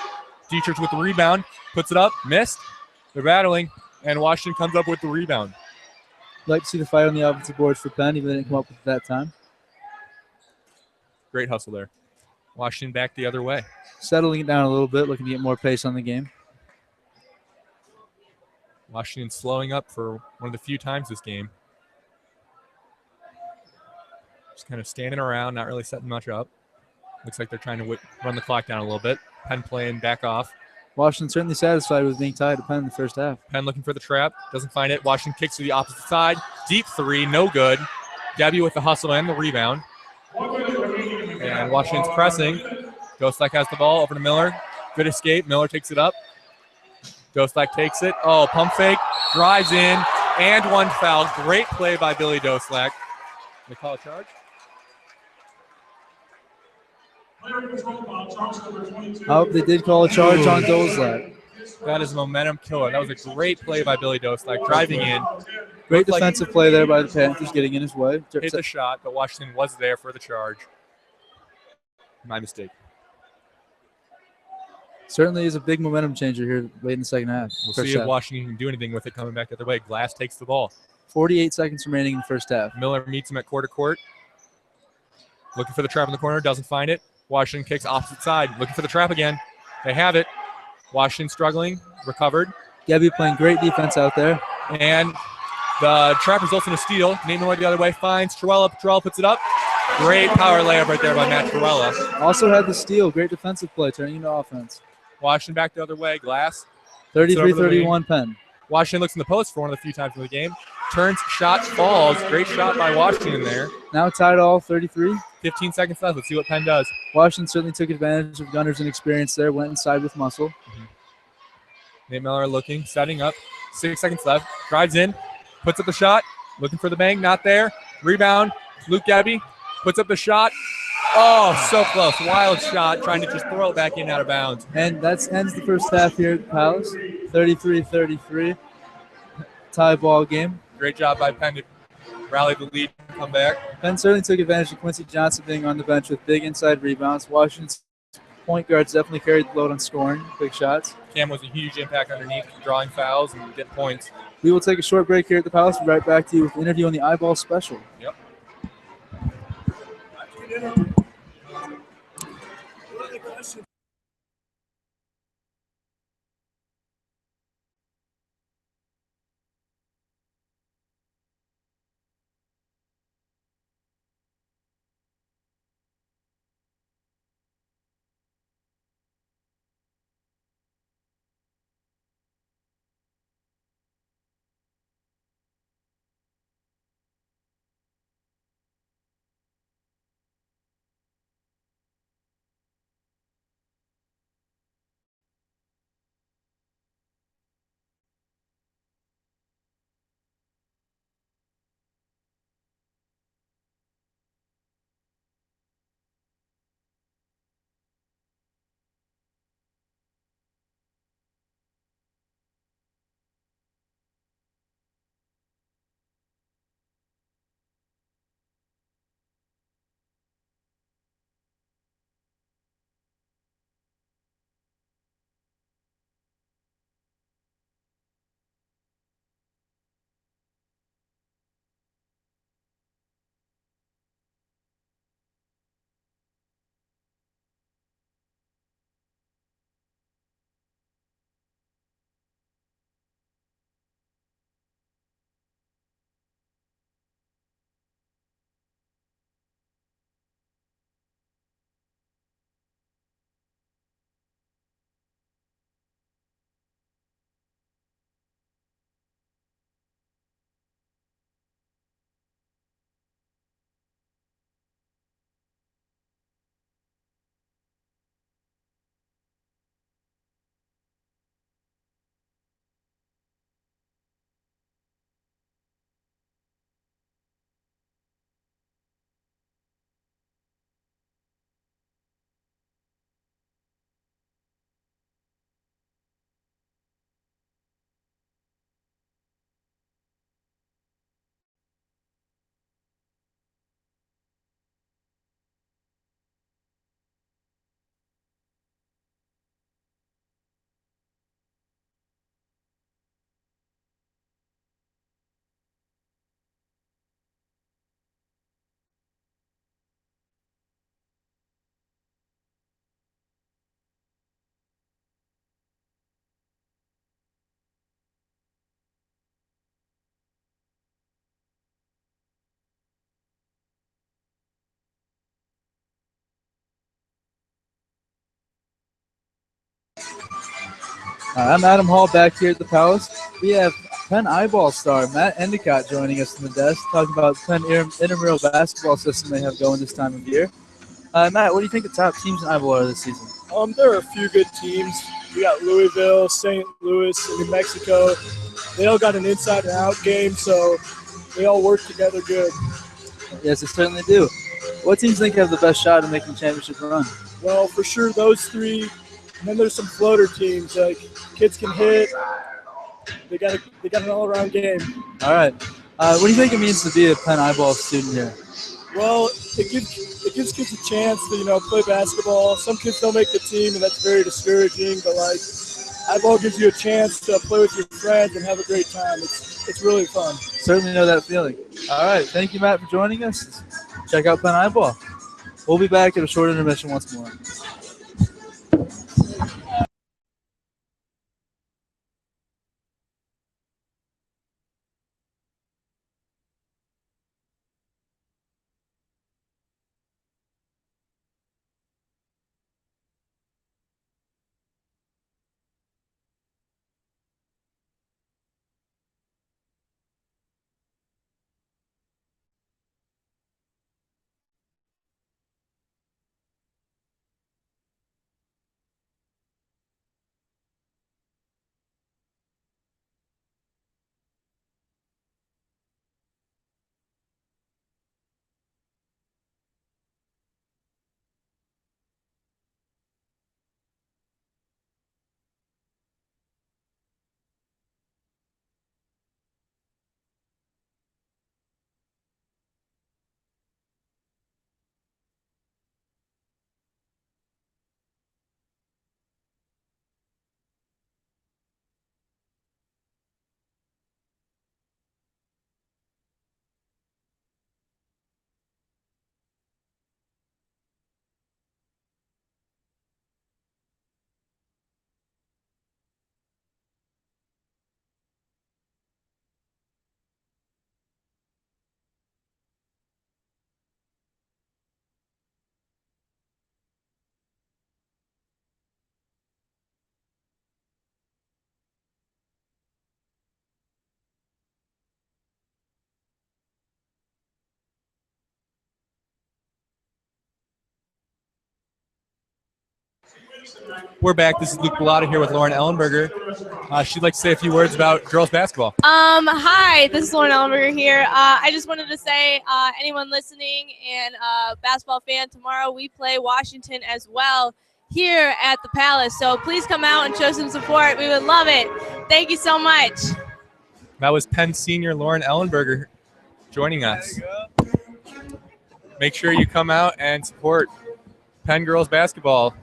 A: Dietrich with the rebound, puts it up, missed. They're battling, and Washington comes up with the rebound.
B: Like to see the fight on the offensive boards for Penn, even though they didn't come up with it that time.
A: Great hustle there. Washington back the other way.
B: Settling it down a little bit, looking to get more pace on the game.
A: Washington slowing up for one of the few times this game. Just kind of standing around, not really setting much up. Looks like they're trying to run the clock down a little bit. Penn playing back off.
B: Washington certainly satisfied with being tied to Penn in the first half.
A: Penn looking for the trap, doesn't find it. Washington kicks to the opposite side. Deep three, no good. Gebby with the hustle and the rebound. And Washington's pressing. Doslak has the ball over to Miller. Good escape. Miller takes it up. Doslak takes it. Oh, pump fake. Drives in. And one foul. Great play by Billy Doslak. They call a charge?
B: They did call a charge on Doslak.
A: That is a momentum killer. That was a great play by Billy Doslak, driving in.
B: Great defensive play there by the Panthers, getting in his way.
A: Hit the shot, but Washington was there for the charge. My mistake.
B: Certainly is a big momentum changer here late in the second half.
A: We'll see if Washington can do anything with it coming back the other way. Glass takes the ball.
B: 48 seconds remaining in the first half.
A: Miller meets him at court. Looking for the trap in the corner, doesn't find it. Washington kicks opposite side, looking for the trap again. They have it. Washington struggling, recovered.
B: Gebby playing great defense out there.
A: And the trap results in a steal. Nate Miller the other way finds Truella. Truella puts it up. Great power layup right there by Matt Truella.
B: Also had the steal. Great defensive play, turning into offense.
A: Washington back the other way. Glass.
B: 33-31 Penn.
A: Washington looks in the post for one of the few times in the game. Turns, shot, falls. Great shot by Washington there.
B: Now tied all 33.
A: 15 seconds left. Let's see what Penn does.
B: Washington certainly took advantage of Gunner's inexperience there. Went inside with muscle.
A: Nate Miller looking, setting up. 6 seconds left. Drives in. Puts up the shot. Looking for the bang. Not there. Rebound. Luke Gebby puts up the shot. Oh, so close. Wild shot. Trying to just throw it back in out of bounds.
B: And that ends the first half here at the Palace. 33-33. Tie ball game.
A: Great job by Penn to rally the lead and come back.
B: Penn certainly took advantage of Quincy Johnson being on the bench with big inside rebounds. Washington's point guards definitely carried the load on scoring big shots.
A: Cam was a huge impact underneath, drawing fouls and getting points.
B: We will take a short break here at the Palace. We'll be right back to you with the interview on the Eyeball Special.
A: Yep.
B: I'm Adam Hall back here at the Palace. We have Penn Eyeball star Matt Endicott joining us from the desk, talking about Penn intramural basketball system they have going this time of year. Matt, what do you think the top teams in Eyeball are this season?
C: There are a few good teams. We got Louisville, St. Louis, and New Mexico. They all got an inside and out game, so they all work together good.
B: Yes, they certainly do. What teams think have the best shot at making the championship run?
C: Well, for sure, those three. And then there's some floater teams, like kids can hit. They got an all-around game.
B: All right. What do you think it means to be a Penn Eyeball student here?
C: Well, it gives kids a chance to play basketball. Some kids don't make the team, and that's very discouraging. But eyeball gives you a chance to play with your friends and have a great time. It's really fun.
B: Certainly know that feeling. All right. Thank you, Matt, for joining us. Check out Penn Eyeball. We'll be back at a short intermission once more.
A: We're back. This is Luke Bellotta here with Lauren Ellenberger. She'd like to say a few words about girls basketball.
D: Hi, this is Lauren Ellenberger here. I just wanted to say, anyone listening and basketball fan, tomorrow we play Washington as well here at the Palace. So please come out and show some support. We would love it. Thank you so much.
A: That was Penn senior Lauren Ellenberger joining us. Make sure you come out and support Penn girls basketball.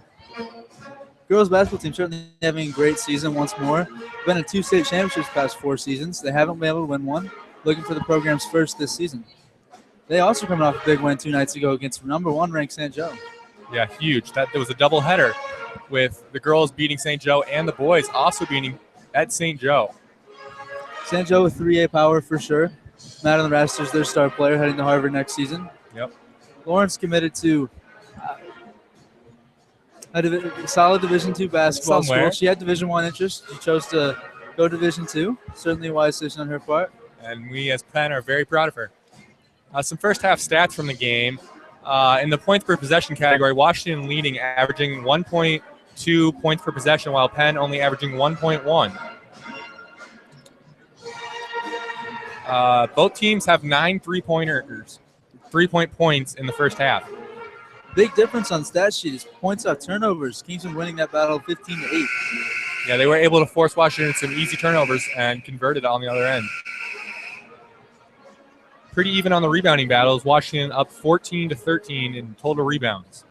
B: Girls basketball team certainly having a great season once more. Been in 2 state championships past 4 seasons. They haven't been able to win one. Looking for the program's first this season. They also coming off a big win 2 nights ago against number 1 ranked St. Joe.
A: Yeah, huge. There was a doubleheader with the girls beating St. Joe and the boys also beating at St. Joe.
B: St. Joe with 3A power for sure. Madeline Raster's their star player heading to Harvard next season.
A: Yep.
B: Lawrence committed to a solid Division II basketball
A: Somewhere.
B: school. She had Division I interest. She chose to go Division II. Certainly a wise decision on her part.
A: And we as Penn are very proud of her. Some first half stats from the game. In the points per possession category, Washington leading, averaging 1.2 points per possession, while Penn only averaging 1.1. Both teams have 9 3-point points in the first half.
B: Big difference on stat sheet is points off turnovers. Kingston winning that battle 15-8.
A: Yeah, they were able to force Washington some easy turnovers and convert it on the other end. Pretty even on the rebounding battles. Washington up 14-13 in total rebounds.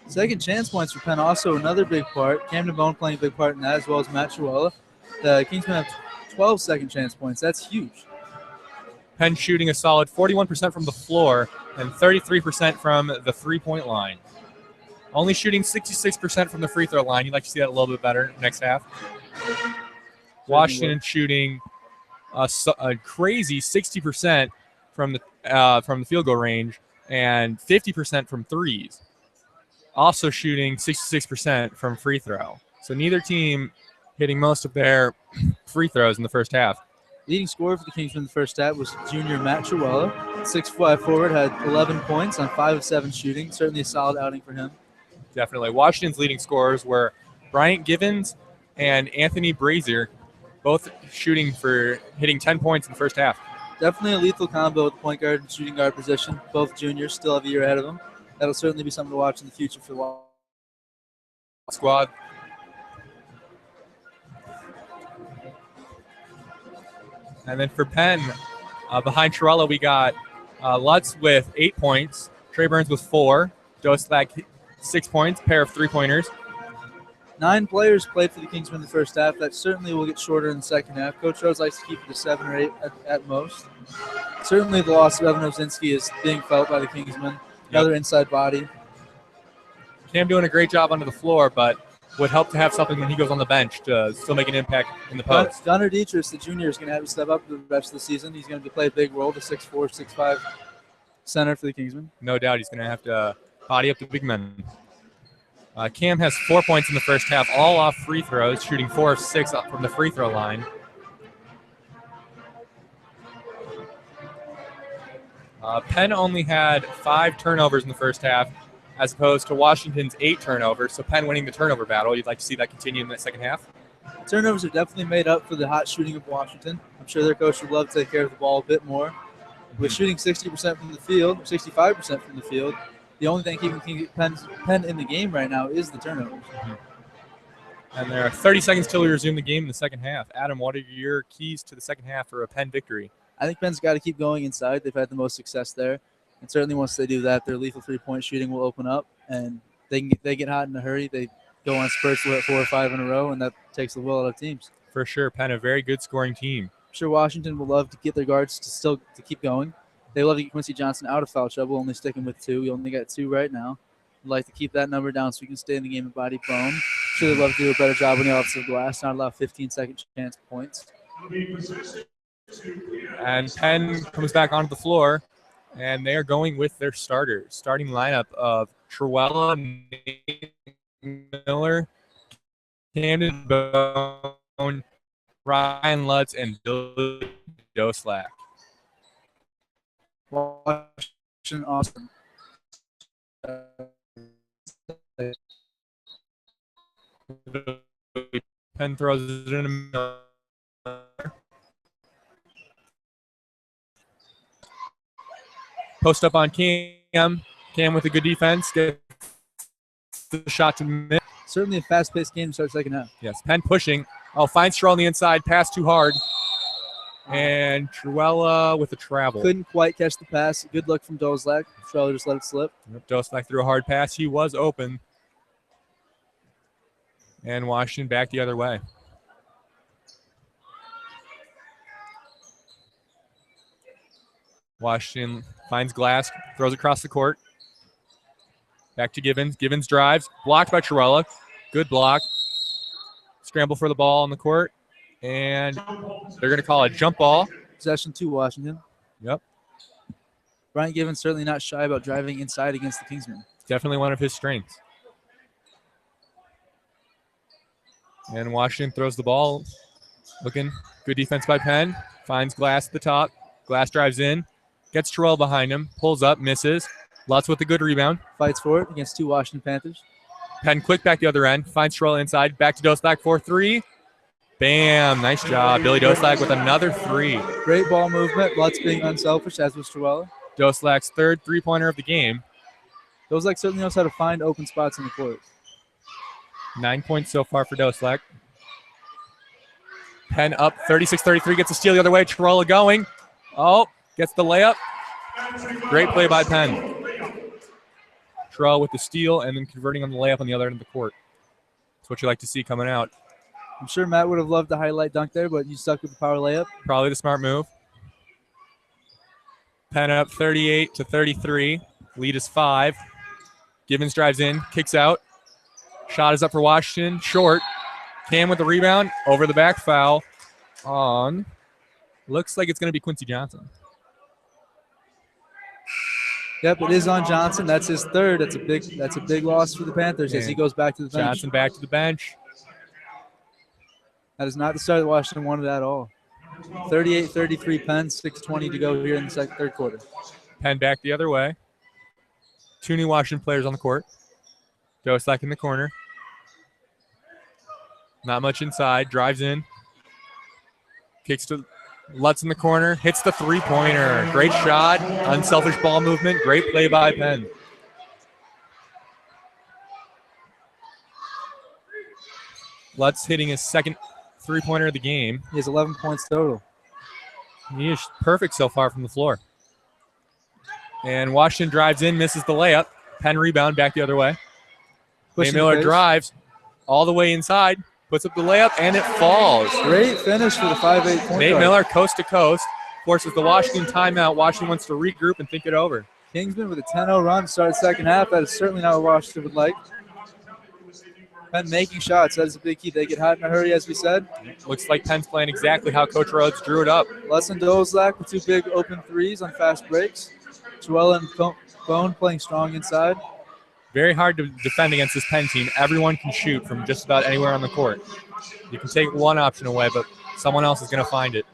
B: Second chance points for Penn also another big part. Camden Bone playing a big part in that, as well as Matt Chihuahua. The Kingsmen have 12 second chance points. That's huge.
A: Penn shooting a solid 41% from the floor and 33% from the three-point line. Only shooting 66% from the free throw line. You'd like to see that a little bit better next half. Washington shooting a crazy 60% from the field goal range and 50% from threes. also shooting 66% from free throw. So neither team hitting most of their free throws in the first half.
B: Leading scorer for the Kingsmen in the first half was junior Matt Truella. 6'5" forward, had 11 points on 5 of 7 shooting. Certainly a solid outing for him.
A: Definitely. Washington's leading scorers were Bryant Givens and Anthony Brazier, both shooting for hitting 10 points in the first half.
B: Definitely a lethal combo at the point guard and shooting guard position. Both juniors still have a year ahead of them. That'll certainly be something to watch in the future for the
A: Squad. And then for Penn, behind Truella, we got Lutz with 8 points, Trey Burns with 4, Doslak 6 points, pair of 3-pointers.
B: 9 players played for the Kingsmen in the first half. That certainly will get shorter in the second half. Coach Rose likes to keep it to 7 or 8 at most. Certainly the loss of Evan Ozinski is being felt by the Kingsmen. Another inside body.
A: Cam doing a great job under the floor, but would help to have something when he goes on the bench to still make an impact in the post.
B: Gunnar Dietrich, the junior, is going to have to step up the rest of the season. He's going to play a big role, the 6'4", 6'5" center for the Kingsmen.
A: No doubt he's going to have to body up the big men. Cam has 4 points in the first half, all off free throws, shooting 4 of 6 up from the free throw line. Penn only had 5 turnovers in the first half, as opposed to Washington's 8 turnovers. So Penn winning the turnover battle. You'd like to see that continue in the second half?
B: Turnovers are definitely made up for the hot shooting of Washington. I'm sure their coach would love to take care of the ball a bit more. With shooting 60% from the field, 65% from the field, the only thing keeping Penn in the game right now is the turnovers.
A: And there are 30 seconds till we resume the game in the second half. Adam, what are your keys to the second half for a Penn victory?
B: I think Penn's got to keep going inside. They've had the most success there. And certainly once they do that, their lethal three-point shooting will open up, and they get hot in a hurry. They go on spurts with 4 or 5 in a row, and that takes the will out of teams.
A: For sure, Penn, a very good scoring team.
B: I'm sure Washington will love to get their guards to keep going. They love to get Quincy Johnson out of foul trouble, only sticking with 2. We only got 2 right now. We'd like to keep that number down so we can stay in the game and body prone. I'm sure they'd love to do a better job on the offensive glass, not allow 15-second chance points.
A: And Penn comes back onto the floor, and they are going with their starters. Starting lineup of Truella, Miller, Camden Bone, Ryan Lutz, and Billy Doslak.
B: Washington, awesome.
A: Penn throws it in a Miller. Post up on Cam. Cam with a good defense. Gets the shot to mid.
B: Certainly a fast-paced game to start second half.
A: Yes, Penn pushing. Oh, finds Truella on the inside. Pass too hard. And Truella with a travel.
B: Couldn't quite catch the pass. Good look from Doslak. Truella just let it slip.
A: Yep, Doslak threw a hard pass. He was open. And Washington back the other way. Washington finds Glass, throws across the court. Back to Givens. Givens drives. Blocked by Truella. Good block. Scramble for the ball on the court. And they're going to call a jump ball.
B: Possession to Washington.
A: Yep.
B: Brian Givens certainly not shy about driving inside against the Kingsmen.
A: Definitely one of his strengths. And Washington throws the ball. Looking. Good defense by Penn. Finds Glass at the top. Glass drives in. Gets Truella behind him. Pulls up. Misses. Lutz with a good rebound.
B: Fights for it against 2 Washington Panthers.
A: Penn quick back the other end. Finds Truella inside. Back to Doslak for 3. Bam. Nice job. Billy Doslak with another 3.
B: Great ball movement. Lutz being unselfish, as was Truella.
A: Doslak's 3rd three-pointer of the game.
B: Doslak certainly knows how to find open spots in the court.
A: 9 points so far for Doslak. Penn up 36-33. Gets a steal the other way. Truella going. Oh, gets the layup. Great play by Penn. Truella with the steal and then converting on the layup on the other end of the court. That's what you like to see coming out.
B: I'm sure Matt would have loved the highlight dunk there, but you stuck with the power layup.
A: Probably the smart move. Penn up 38-33. Lead is 5. Givens drives in, kicks out. Shot is up for Washington. Short. Cam with the rebound. Over the back foul on. Looks like it's going to be Quincy Johnson.
B: Yep, it is on Johnson. That's his third. That's a big loss for the Panthers as he goes back to the bench.
A: Johnson back to the bench.
B: That is not the start that Washington wanted at all. 38-33 Penn, 6:20 to go here in the third quarter.
A: Penn back the other way. 2 new Washington players on the court. Dosak in the corner. Not much inside. Drives in. Kicks to Lutz in the corner. Hits the three-pointer. Great shot. Unselfish ball movement. Great play by Penn. Lutz hitting his second three-pointer of the game.
B: He has 11 points total.
A: He is perfect so far from the floor. And Washington drives in, misses the layup. Penn rebound back the other way. Nate Miller drives all the way inside, puts up the layup, and it falls.
B: Great finish for the 5'8" point
A: Nate
B: guard.
A: Miller, coast to coast, forces the Washington timeout. Washington wants to regroup and think it over.
B: Kingsman with a 10-0 run, started second half. That is certainly not what Washington would like. Penn making shots. That is a big key. They get hot in a hurry, as we said.
A: Looks like Penn's playing exactly how Coach Rhodes drew it up.
B: Lesson Dozlak with 2 big open threes on fast breaks. Joella and Bone playing strong inside.
A: Very hard to defend against this Penn team. Everyone can shoot from just about anywhere on the court. You can take one option away, but someone else is going to find it.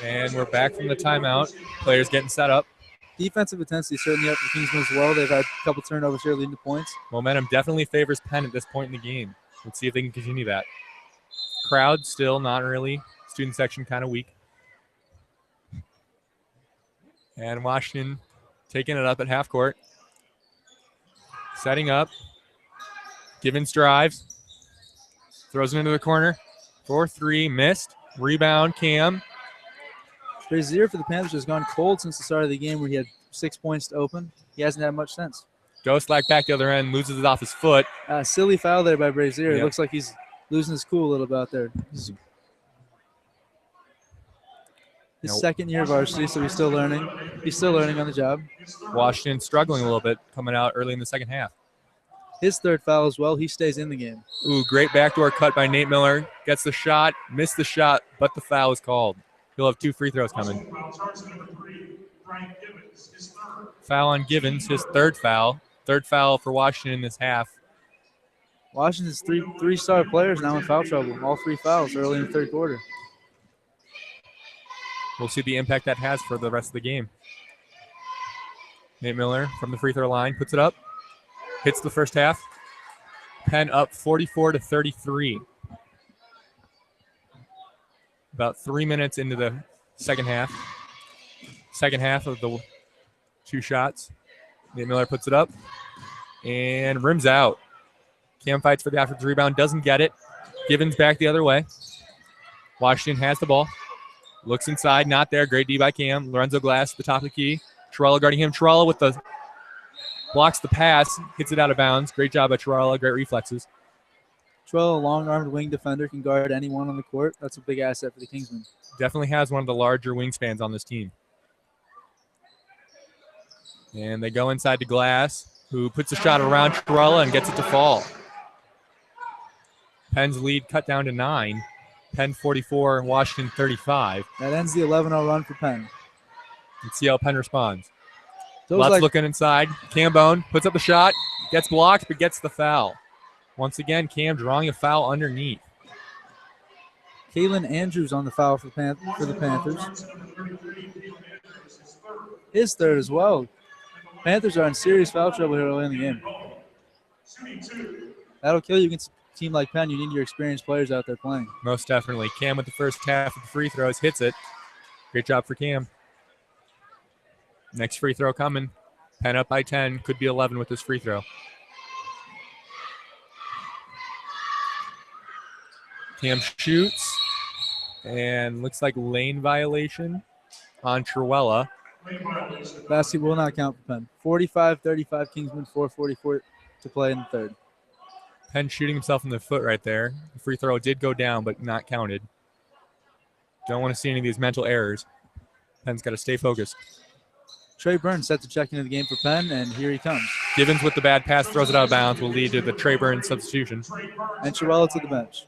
A: And we're back from the timeout. Players getting set up.
B: Defensive intensity certainly up for Kingsman as well. They've had a couple turnovers here leading to points.
A: Momentum definitely favors Penn at this point in the game. Let's see if they can continue that. Crowd still not really. Student section kind of weak. And Washington taking it up at half court. Setting up. Givens drives. Throws it into the corner. 4-3, missed. Rebound, Cam.
B: Brazier for the Panthers has gone cold since the start of the game where he had 6 points to open. He hasn't had much since.
A: Doslak back the other end, loses it off his foot.
B: Silly foul there by Brazier.
A: Yep.
B: It looks like he's losing his cool a little bit out there. His second year varsity, so he's still learning. He's still learning on the job.
A: Washington struggling a little bit coming out early in the second half.
B: His third foul as well. He stays in the game.
A: Ooh, great backdoor cut by Nate Miller. Gets the shot, missed the shot, but the foul is called. He'll have 2 free throws coming. Foul on Givens, his third foul. Third foul for Washington in this half.
B: Washington's three-star players now in foul trouble. All 3 fouls early in the third quarter.
A: We'll see the impact that has for the rest of the game. Nate Miller from the free throw line puts it up. Hits the first half. Penn up 44-33. About 3 minutes into the second half. Second half of the 2 shots. Nate Miller puts it up and rims out. Cam fights for the afterwards rebound, doesn't get it. Givens back the other way. Washington has the ball. Looks inside, not there. Great D by Cam. Lorenzo Glass at the top of the key. Chiarella guarding him. Chiarella with the blocks the pass, hits it out of bounds. Great job by Chiarella. Great reflexes.
B: Chiarella, a long-armed wing defender, can guard anyone on the court. That's a big asset for the Kingsmen.
A: Definitely has one of the larger wingspans on this team. And they go inside to Glass, who puts a shot around Chiarella and gets it to fall. Penn's lead cut down to 9. Penn 44, Washington 35.
B: That ends the 11-0 run for Penn.
A: Let's see how Penn responds.
B: Lutz
A: looking inside. Cambone puts up a shot, gets blocked, but gets the foul. Once again, Cam drawing a foul underneath.
B: Kalen Andrews on the foul for the Panthers. His third as well. Panthers are in serious foul trouble here early in the game. That'll kill you against a team like Penn. You need your experienced players out there playing.
A: Most definitely. Cam with the first half of the free throws, hits it. Great job for Cam. Next free throw coming. Penn up by 10. Could be 11 with this free throw. Cam shoots. And looks like lane violation on Chiarella.
B: Basket will not count for Penn. 45-35 Kingsmen, 4:44 to play in the third.
A: Penn shooting himself in the foot right there. The free throw did go down, but not counted. Don't want to see any of these mental errors. Penn's got to stay focused.
B: Trey Burns set to check into the game for Penn, and here he comes.
A: Givens with the bad pass, throws it out of bounds, will lead to the Trey Burns substitution.
B: And Chiarella to the bench.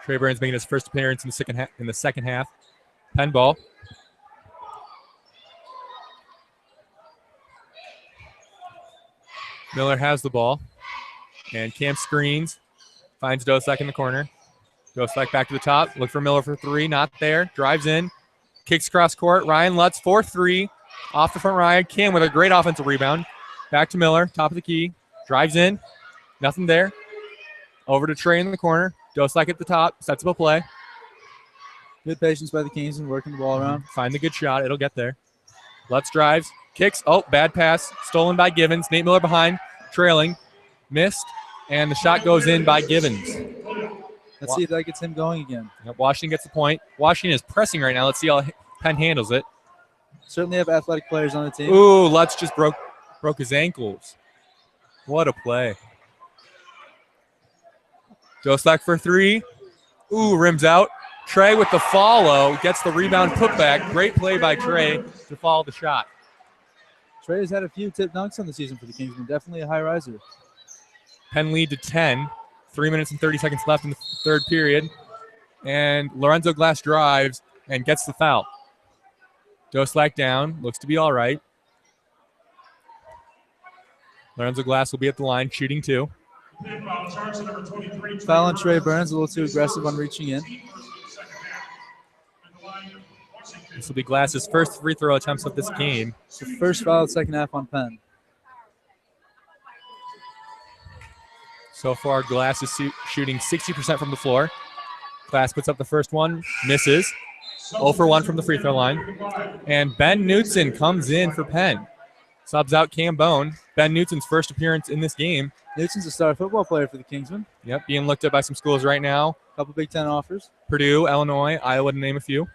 A: Trey Burns making his first appearance in the second half. Penn ball. Miller has the ball. And Cam screens. Finds Doslak in the corner. Doslak back to the top. Look for Miller for three. Not there. Drives in. Kicks cross court. Ryan Lutz for three. Off the front Ryan. Cam with a great offensive rebound. Back to Miller. Top of the key. Drives in. Nothing there. Over to Trey in the corner. Doslak at the top. Sets up a play.
B: Good patience by the Kings and working the ball around.
A: Find the good shot. It'll get there. Lutz drives. Kicks. Oh, bad pass. Stolen by Givens. Nate Miller behind. Trailing. Missed. And the shot goes in by Givens.
B: Let's see if that gets him going again.
A: Yep, Washington gets the point. Washington is pressing right now. Let's see how Penn handles it.
B: Certainly have athletic players on the team.
A: Ooh, Lutz just broke his ankles. What a play. Doslak for three. Ooh, rims out. Trey with the follow. Gets the rebound putback. Great play by Trey to follow the shot.
B: Trey has had a few tip dunks on the season for the Kings, but definitely a high riser.
A: Penn lead to 10. 3 minutes and 30 seconds left in the third period. And Lorenzo Glass drives and gets the foul. Doslak down. Looks to be all right. Lorenzo Glass will be at the line shooting two.
B: Foul on Trey Burns, a little too aggressive on reaching in.
A: This will be Glass's first free throw attempts of this game.
B: It's the first foul of the second half on Penn.
A: So far, Glass is shooting 60% from the floor. Glass puts up the first one, misses. 0 for 1 from the free throw line. And Ben Knutson comes in for Penn. Subs out Cam Bone. Ben Knutson's first appearance in this game.
B: Knutson's a star football player for the Kingsmen.
A: Yep, being looked at by some schools right now.
B: A couple Big Ten offers.
A: Purdue, Illinois, Iowa, to name a few.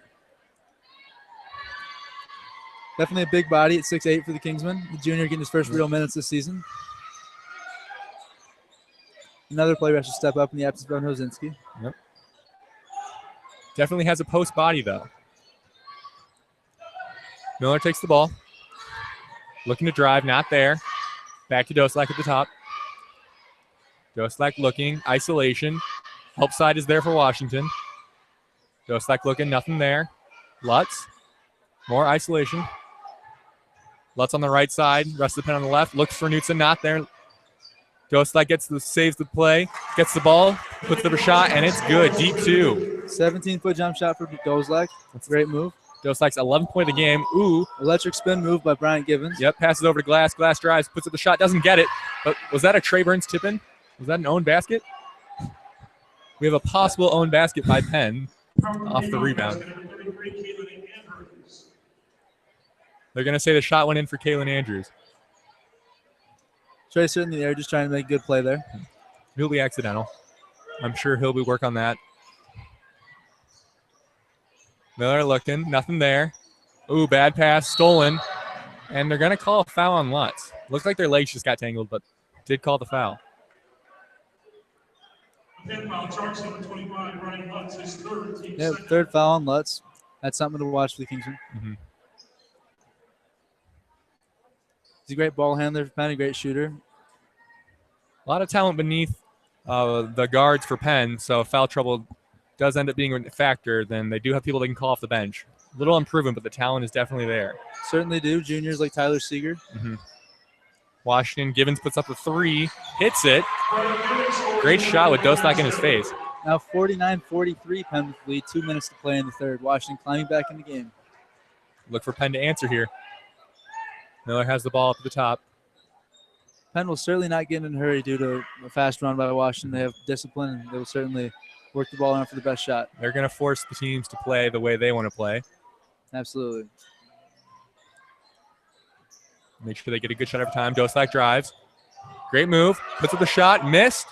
B: Definitely a big body at 6'8" for the Kingsmen. The junior getting his first real minutes this season. Another player has to step up in the absence of Hozinski.
A: Yep. Definitely has a post body, though. Miller takes the ball. Looking to drive, not there. Back to Doslak at the top. Doslak looking, isolation. Help side is there for Washington. Doslak looking, nothing there. Lutz, more isolation. Lutz on the right side, rest of the Penn on the left. Looks for Knutson, not there. Doslak saves the play, gets the ball, puts up a shot, and it's good. Deep two.
B: 17-foot jump shot for Doslak. That's a great move.
A: Doslak's 11th point of the game. Ooh.
B: Electric spin move by Bryant Givens.
A: Yep, passes over to Glass. Glass drives, puts up the shot, doesn't get it. But was that a Trey Burns tip-in? Was that an own basket? We have a possible own basket by Penn off the rebound. They're going to say the shot went in for Kalen Andrews.
B: Trey certainly there, just trying to make a good play there.
A: He'll be accidental. I'm sure he'll be work on that. Miller looking, nothing there. Ooh, bad pass, stolen. And they're going to call a foul on Lutz. Looks like their legs just got tangled, but did call the foul.
B: Yeah, third foul on Lutz. That's something to watch for the Kingsmen.
A: Mm-hmm.
B: He's a great ball handler for Penn, a great shooter.
A: A lot of talent beneath the guards for Penn, so if foul trouble does end up being a factor, then they do have people they can call off the bench. Little improvement, but the talent is definitely there.
B: Certainly do. Juniors like Tyler Seeger.
A: Mm-hmm. Washington, Givens puts up a three, hits it. Great shot with Doslak in his face.
B: Now 49-43, Penn with the lead. 2 minutes to play in the third. Washington climbing back in the game.
A: Look for Penn to answer here. Miller has the ball up at the top.
B: Penn will certainly not get in a hurry due to a fast run by Washington. They have discipline, and they will certainly work the ball around for the best shot.
A: They're going to force the teams to play the way they want to play.
B: Absolutely.
A: Make sure they get a good shot every time. Doslak drives. Great move. Puts up the shot. Missed.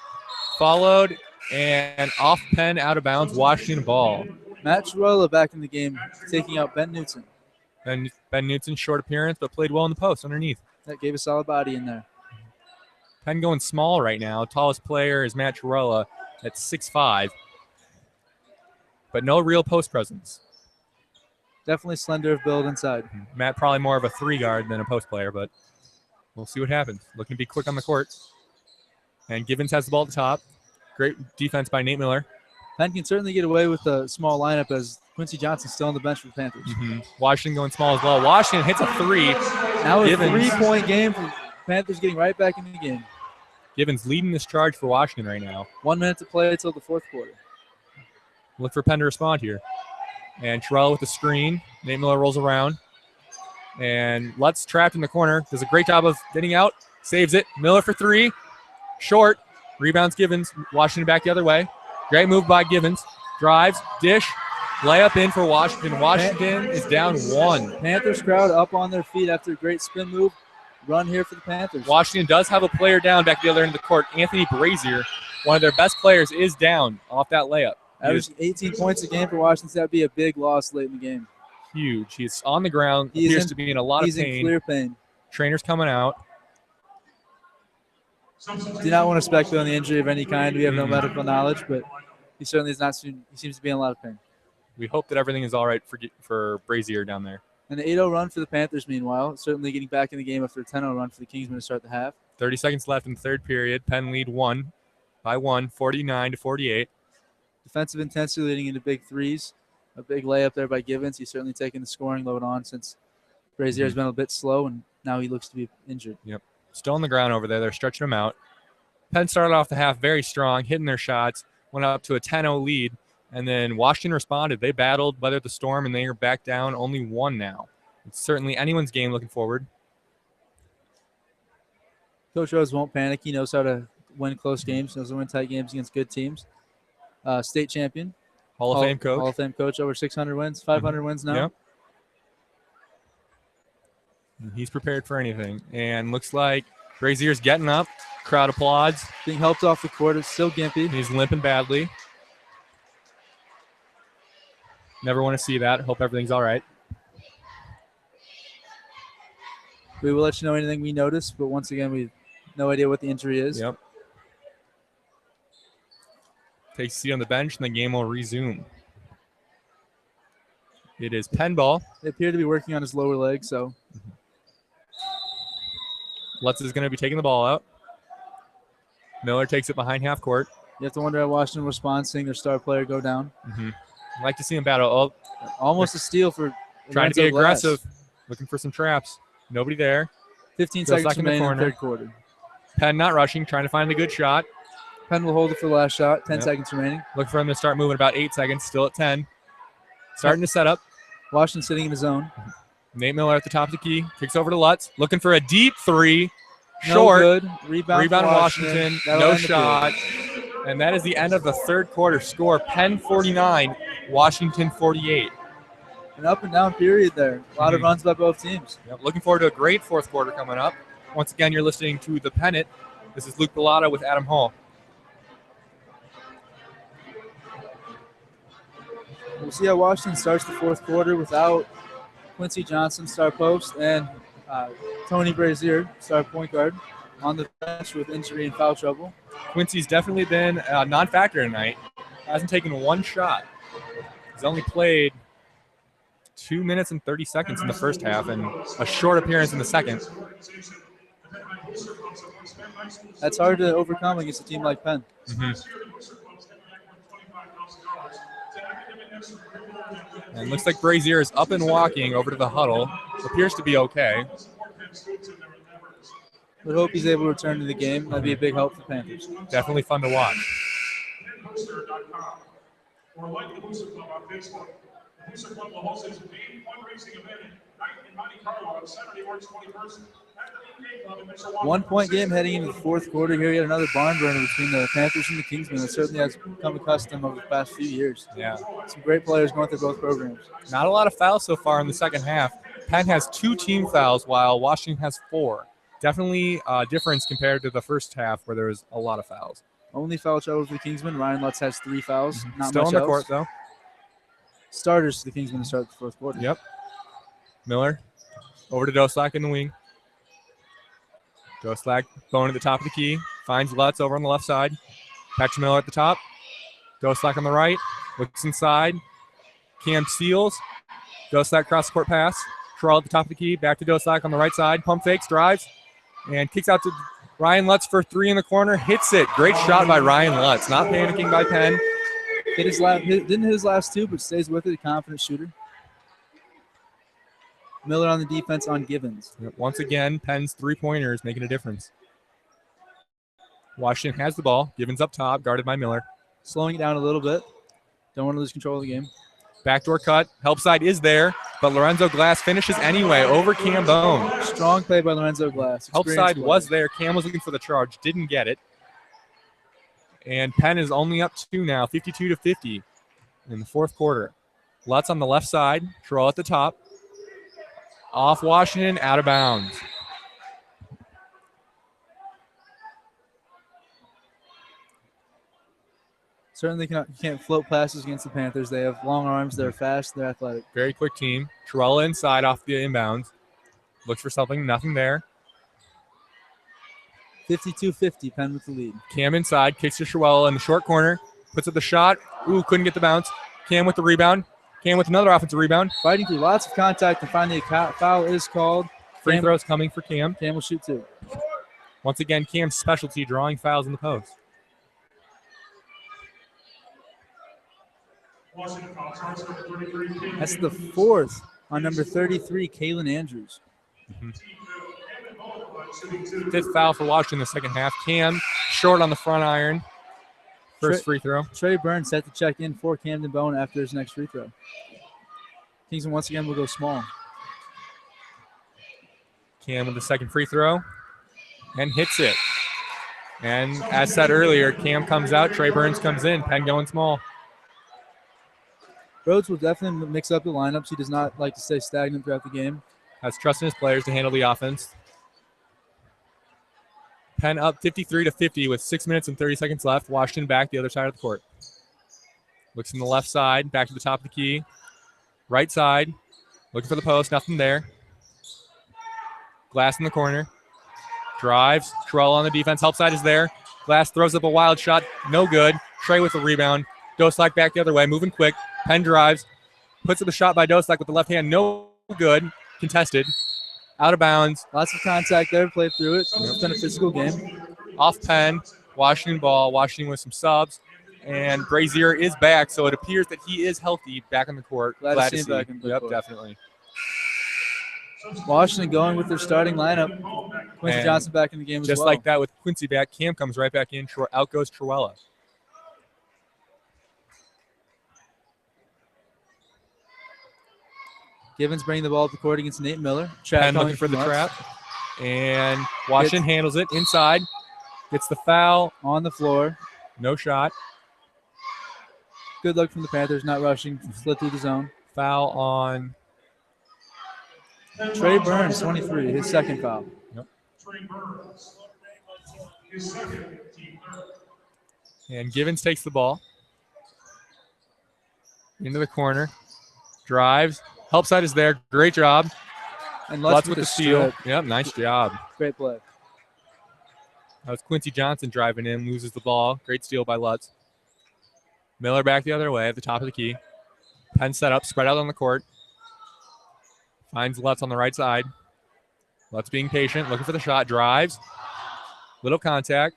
A: Followed. And off Penn, out of bounds. Washington ball.
B: Matt Chirola back in the game, taking out Ben Knutson.
A: Ben Knutson's short appearance, but played well in the post underneath.
B: That gave a solid body in there.
A: Penn going small right now. Tallest player is Matt Chirola at 6'5", but no real post presence.
B: Definitely slender of build inside.
A: Matt probably more of a 3 guard than a post player, but we'll see what happens. Looking to be quick on the court. And Givens has the ball at the top. Great defense by Nate Miller.
B: Penn can certainly get away with a small lineup as Quincy Johnson still on the bench for the Panthers.
A: Washington going small as well. Washington hits a 3.
B: Now a 3-point game for Panthers getting right back in the game.
A: Givens leading this charge for Washington right now.
B: 1 minute to play until the fourth quarter.
A: Look for Penn to respond here. And Terrell with the screen. Nate Miller rolls around. And Lutz trapped in the corner. Does a great job of getting out. Saves it. Miller for 3. Short. Rebounds Givens. Washington back the other way. Great move by Givens. Drives. Dish. Layup in for Washington. Washington is down 1.
B: Panthers crowd up on their feet after a great spin move. Run here for the Panthers.
A: Washington does have a player down back the other end of the court. Anthony Brazier, one of their best players, is down off that layup.
B: Averaging 18 points a game for Washington. So that'd be a big loss late in the game.
A: Huge. He's on the ground. Appears to be in a lot of pain.
B: He's in clear pain.
A: Trainer's coming out.
B: Do not want to speculate on the injury of any kind. We have no medical knowledge, but he certainly is not. He seems to be in a lot of pain.
A: We hope that everything is all right for Brazier down there.
B: An 8-0 run for the Panthers, meanwhile. Certainly getting back in the game after a 10-0 run for the Kingsmen to start the half.
A: 30 seconds left in the third period. Penn lead 1 by 1, 49-48.
B: Defensive intensity leading into big threes. A big layup there by Givens. He's certainly taking the scoring load on since Brazier has been a bit slow, and now he looks to be injured.
A: Yep. Still on the ground over there. They're stretching him out. Penn started off the half very strong, hitting their shots, went up to a 10-0 lead. And then Washington responded. They battled, weathered the storm, and they are back down only 1 now. It's certainly anyone's game looking forward.
B: Coach Rose won't panic. He knows how to win close games. He knows how to win tight games against good teams. State champion.
A: Hall of Fame coach.
B: Hall of Fame coach, over 600 wins, 500 wins now.
A: Yep. And he's prepared for anything. And looks like Brazier's getting up. Crowd applauds.
B: Being helped off the court. It's still gimpy.
A: He's limping badly. Never want to see that. Hope everything's all right.
B: We will let you know anything we notice, but once again, we have no idea what the injury is.
A: Yep. Takes a seat on the bench, and the game will resume. It is Penn ball.
B: They appear to be working on his lower leg, so.
A: Lutz is going to be taking the ball out. Miller takes it behind half court.
B: You have to wonder how Washington responds seeing their star player go down.
A: I'd like to see him battle.
B: Almost a steal for
A: trying to be aggressive, looking for some traps. Nobody there.
B: 15 seconds remaining in the third quarter.
A: Penn not rushing, trying to find a good shot.
B: Penn will hold it for the last shot. 10 seconds remaining.
A: Look for him to start moving about 8 seconds. Still at 10. Starting to set up.
B: Washington sitting in the zone.
A: Nate Miller at the top of the key. Kicks over to Lutz. Looking for a deep 3. Short.
B: No good. Rebound
A: Washington. No shot. And that is the end of the third quarter. Score Penn 49, Washington 48.
B: An up and down period there. A lot of runs by both teams.
A: Yep. Looking forward to a great fourth quarter coming up. Once again, you're listening to The Pennant. This is Luke Bellata with Adam Hall.
B: We'll see how Washington starts the fourth quarter without Quincy Johnson, star post, and Tony Brazier, star point guard, on the bench with injury and foul trouble.
A: Quincy's definitely been a non-factor tonight. Hasn't taken one shot. He's only played 2 minutes and 30 seconds in the first half and a short appearance in the second.
B: That's hard to overcome against a team like Penn.
A: And looks like Brazier is up and walking over to the huddle. Appears to be okay.
B: We hope he's able to return to the game. That'd be a big help for Panthers.
A: Definitely fun to watch.
E: Or like the Booster Club on Facebook. The Booster Club will host its main fundraising event in Monte Carlo on Saturday, March 21st.
B: 1 point game heading into the fourth quarter. Here, yet another barn burner between the Panthers and the Kingsmen. That certainly has become accustomed over the past few years.
A: Yeah.
B: Some great players going through both programs.
A: Not a lot of fouls so far in the second half. Penn has 2 team fouls while Washington has 4. Definitely a difference compared to the first half where there was a lot of fouls.
B: Only foul trouble for the Kingsmen. Ryan Lutz has 3 fouls. Not
A: Still
B: much
A: on the
B: else.
A: court, though.
B: Starters for the Kingsmen to start the fourth quarter.
A: Yep. Miller over to Doslak in the wing. Doslak going to the top of the key. Finds Lutz over on the left side. Back to Miller at the top. Doslak on the right. Looks inside. Cam steals. Doslak cross-court pass. Terrell at the top of the key. Back to Doslak on the right side. Pump fakes, drives, and kicks out to Ryan Lutz for 3 in the corner. Hits it. Great shot by Ryan Lutz. Not panicking by Penn.
B: Didn't hit his last two, but stays with it. A confident shooter. Miller on the defense on Givens.
A: Once again, Penn's three-pointers making a difference. Washington has the ball. Givens up top, guarded by Miller.
B: Slowing it down a little bit. Don't want to lose control of the game.
A: Backdoor cut. Help side is there, but Lorenzo Glass finishes anyway over Cam Bone.
B: Strong play by Lorenzo Glass.
A: Help side was there. Cam was looking for the charge. Didn't get it. And Penn is only up 2 now, 52-50 in the fourth quarter. Lutz on the left side. Terrell at the top. Off Washington, out of bounds.
B: Certainly you can't float passes against the Panthers. They have long arms. They're fast. They're athletic.
A: Very quick team. Terrell inside off the inbounds. Looks for something. Nothing there.
B: 52-50, Penn with the lead.
A: Cam inside. Kicks to Sherwell in the short corner. Puts up the shot. Ooh, couldn't get the bounce. Cam with the rebound. Cam with another offensive rebound.
B: Fighting through lots of contact, and finally a foul is called.
A: Free throws coming for Cam.
B: Cam will shoot 2.
A: Once again, Cam's specialty, drawing fouls in the post.
B: That's the 4th on number 33, Kalen Andrews.
A: Mm-hmm. 5th foul for Washington in the second half. Cam short on the front iron. First free throw.
B: Trey Burns set to check in for Camden Bone after his next free throw. Kingston once again will go small.
A: Cam with the second free throw and hits it. And as said earlier, Cam comes out, Trey Burns comes in, Penn going small.
B: Rhodes will definitely mix up the lineups. He does not like to stay stagnant throughout the game.
A: Has trust in his players to handle the offense. Penn up 53-50 with 6 minutes and 30 seconds left. Washington back the other side of the court. Looks in the left side, back to the top of the key. Right side, looking for the post, nothing there. Glass in the corner. Drives, Terrell on the defense, help side is there. Glass throws up a wild shot, no good. Trey with the rebound. Doslak back the other way, moving quick. Penn drives, puts up a shot by Doslak with the left hand, no good. Contested. Out of bounds.
B: Lots of contact there, played through it. It's been a physical game.
A: Off Penn, Washington ball, Washington with some subs. And Brazier is back, so it appears that he is healthy back on the court.
B: Glad to see him back in the court.
A: Definitely.
B: Washington going with their starting lineup. Quincy
A: And
B: Johnson back in the game as well.
A: Just like that with Quincy back, Cam comes right back in. Out goes Truella.
B: Givens bringing the ball up the court against Nate Miller.
A: Penn looking for the trap. And Washington handles it inside. Gets the foul.
B: On the floor.
A: No shot.
B: Good luck from the Panthers, not rushing. Slid through the zone.
A: Foul on
B: Trey Burns, 23, his second foul.
A: Yep.
E: Trey Burns, his second team third.
A: And Givens takes the ball. Into the corner. Drives. Help side is there. Great job.
B: And
A: Lutz with
B: the
A: the steal.
B: strip.
A: Yep, nice job.
B: Great play.
A: That was Quincy Johnson driving in, loses the ball. Great steal by Lutz. Miller back the other way at the top of the key. Penn set up, spread out on the court. Finds Lutz on the right side. Lutz being patient, looking for the shot. Drives. Little contact.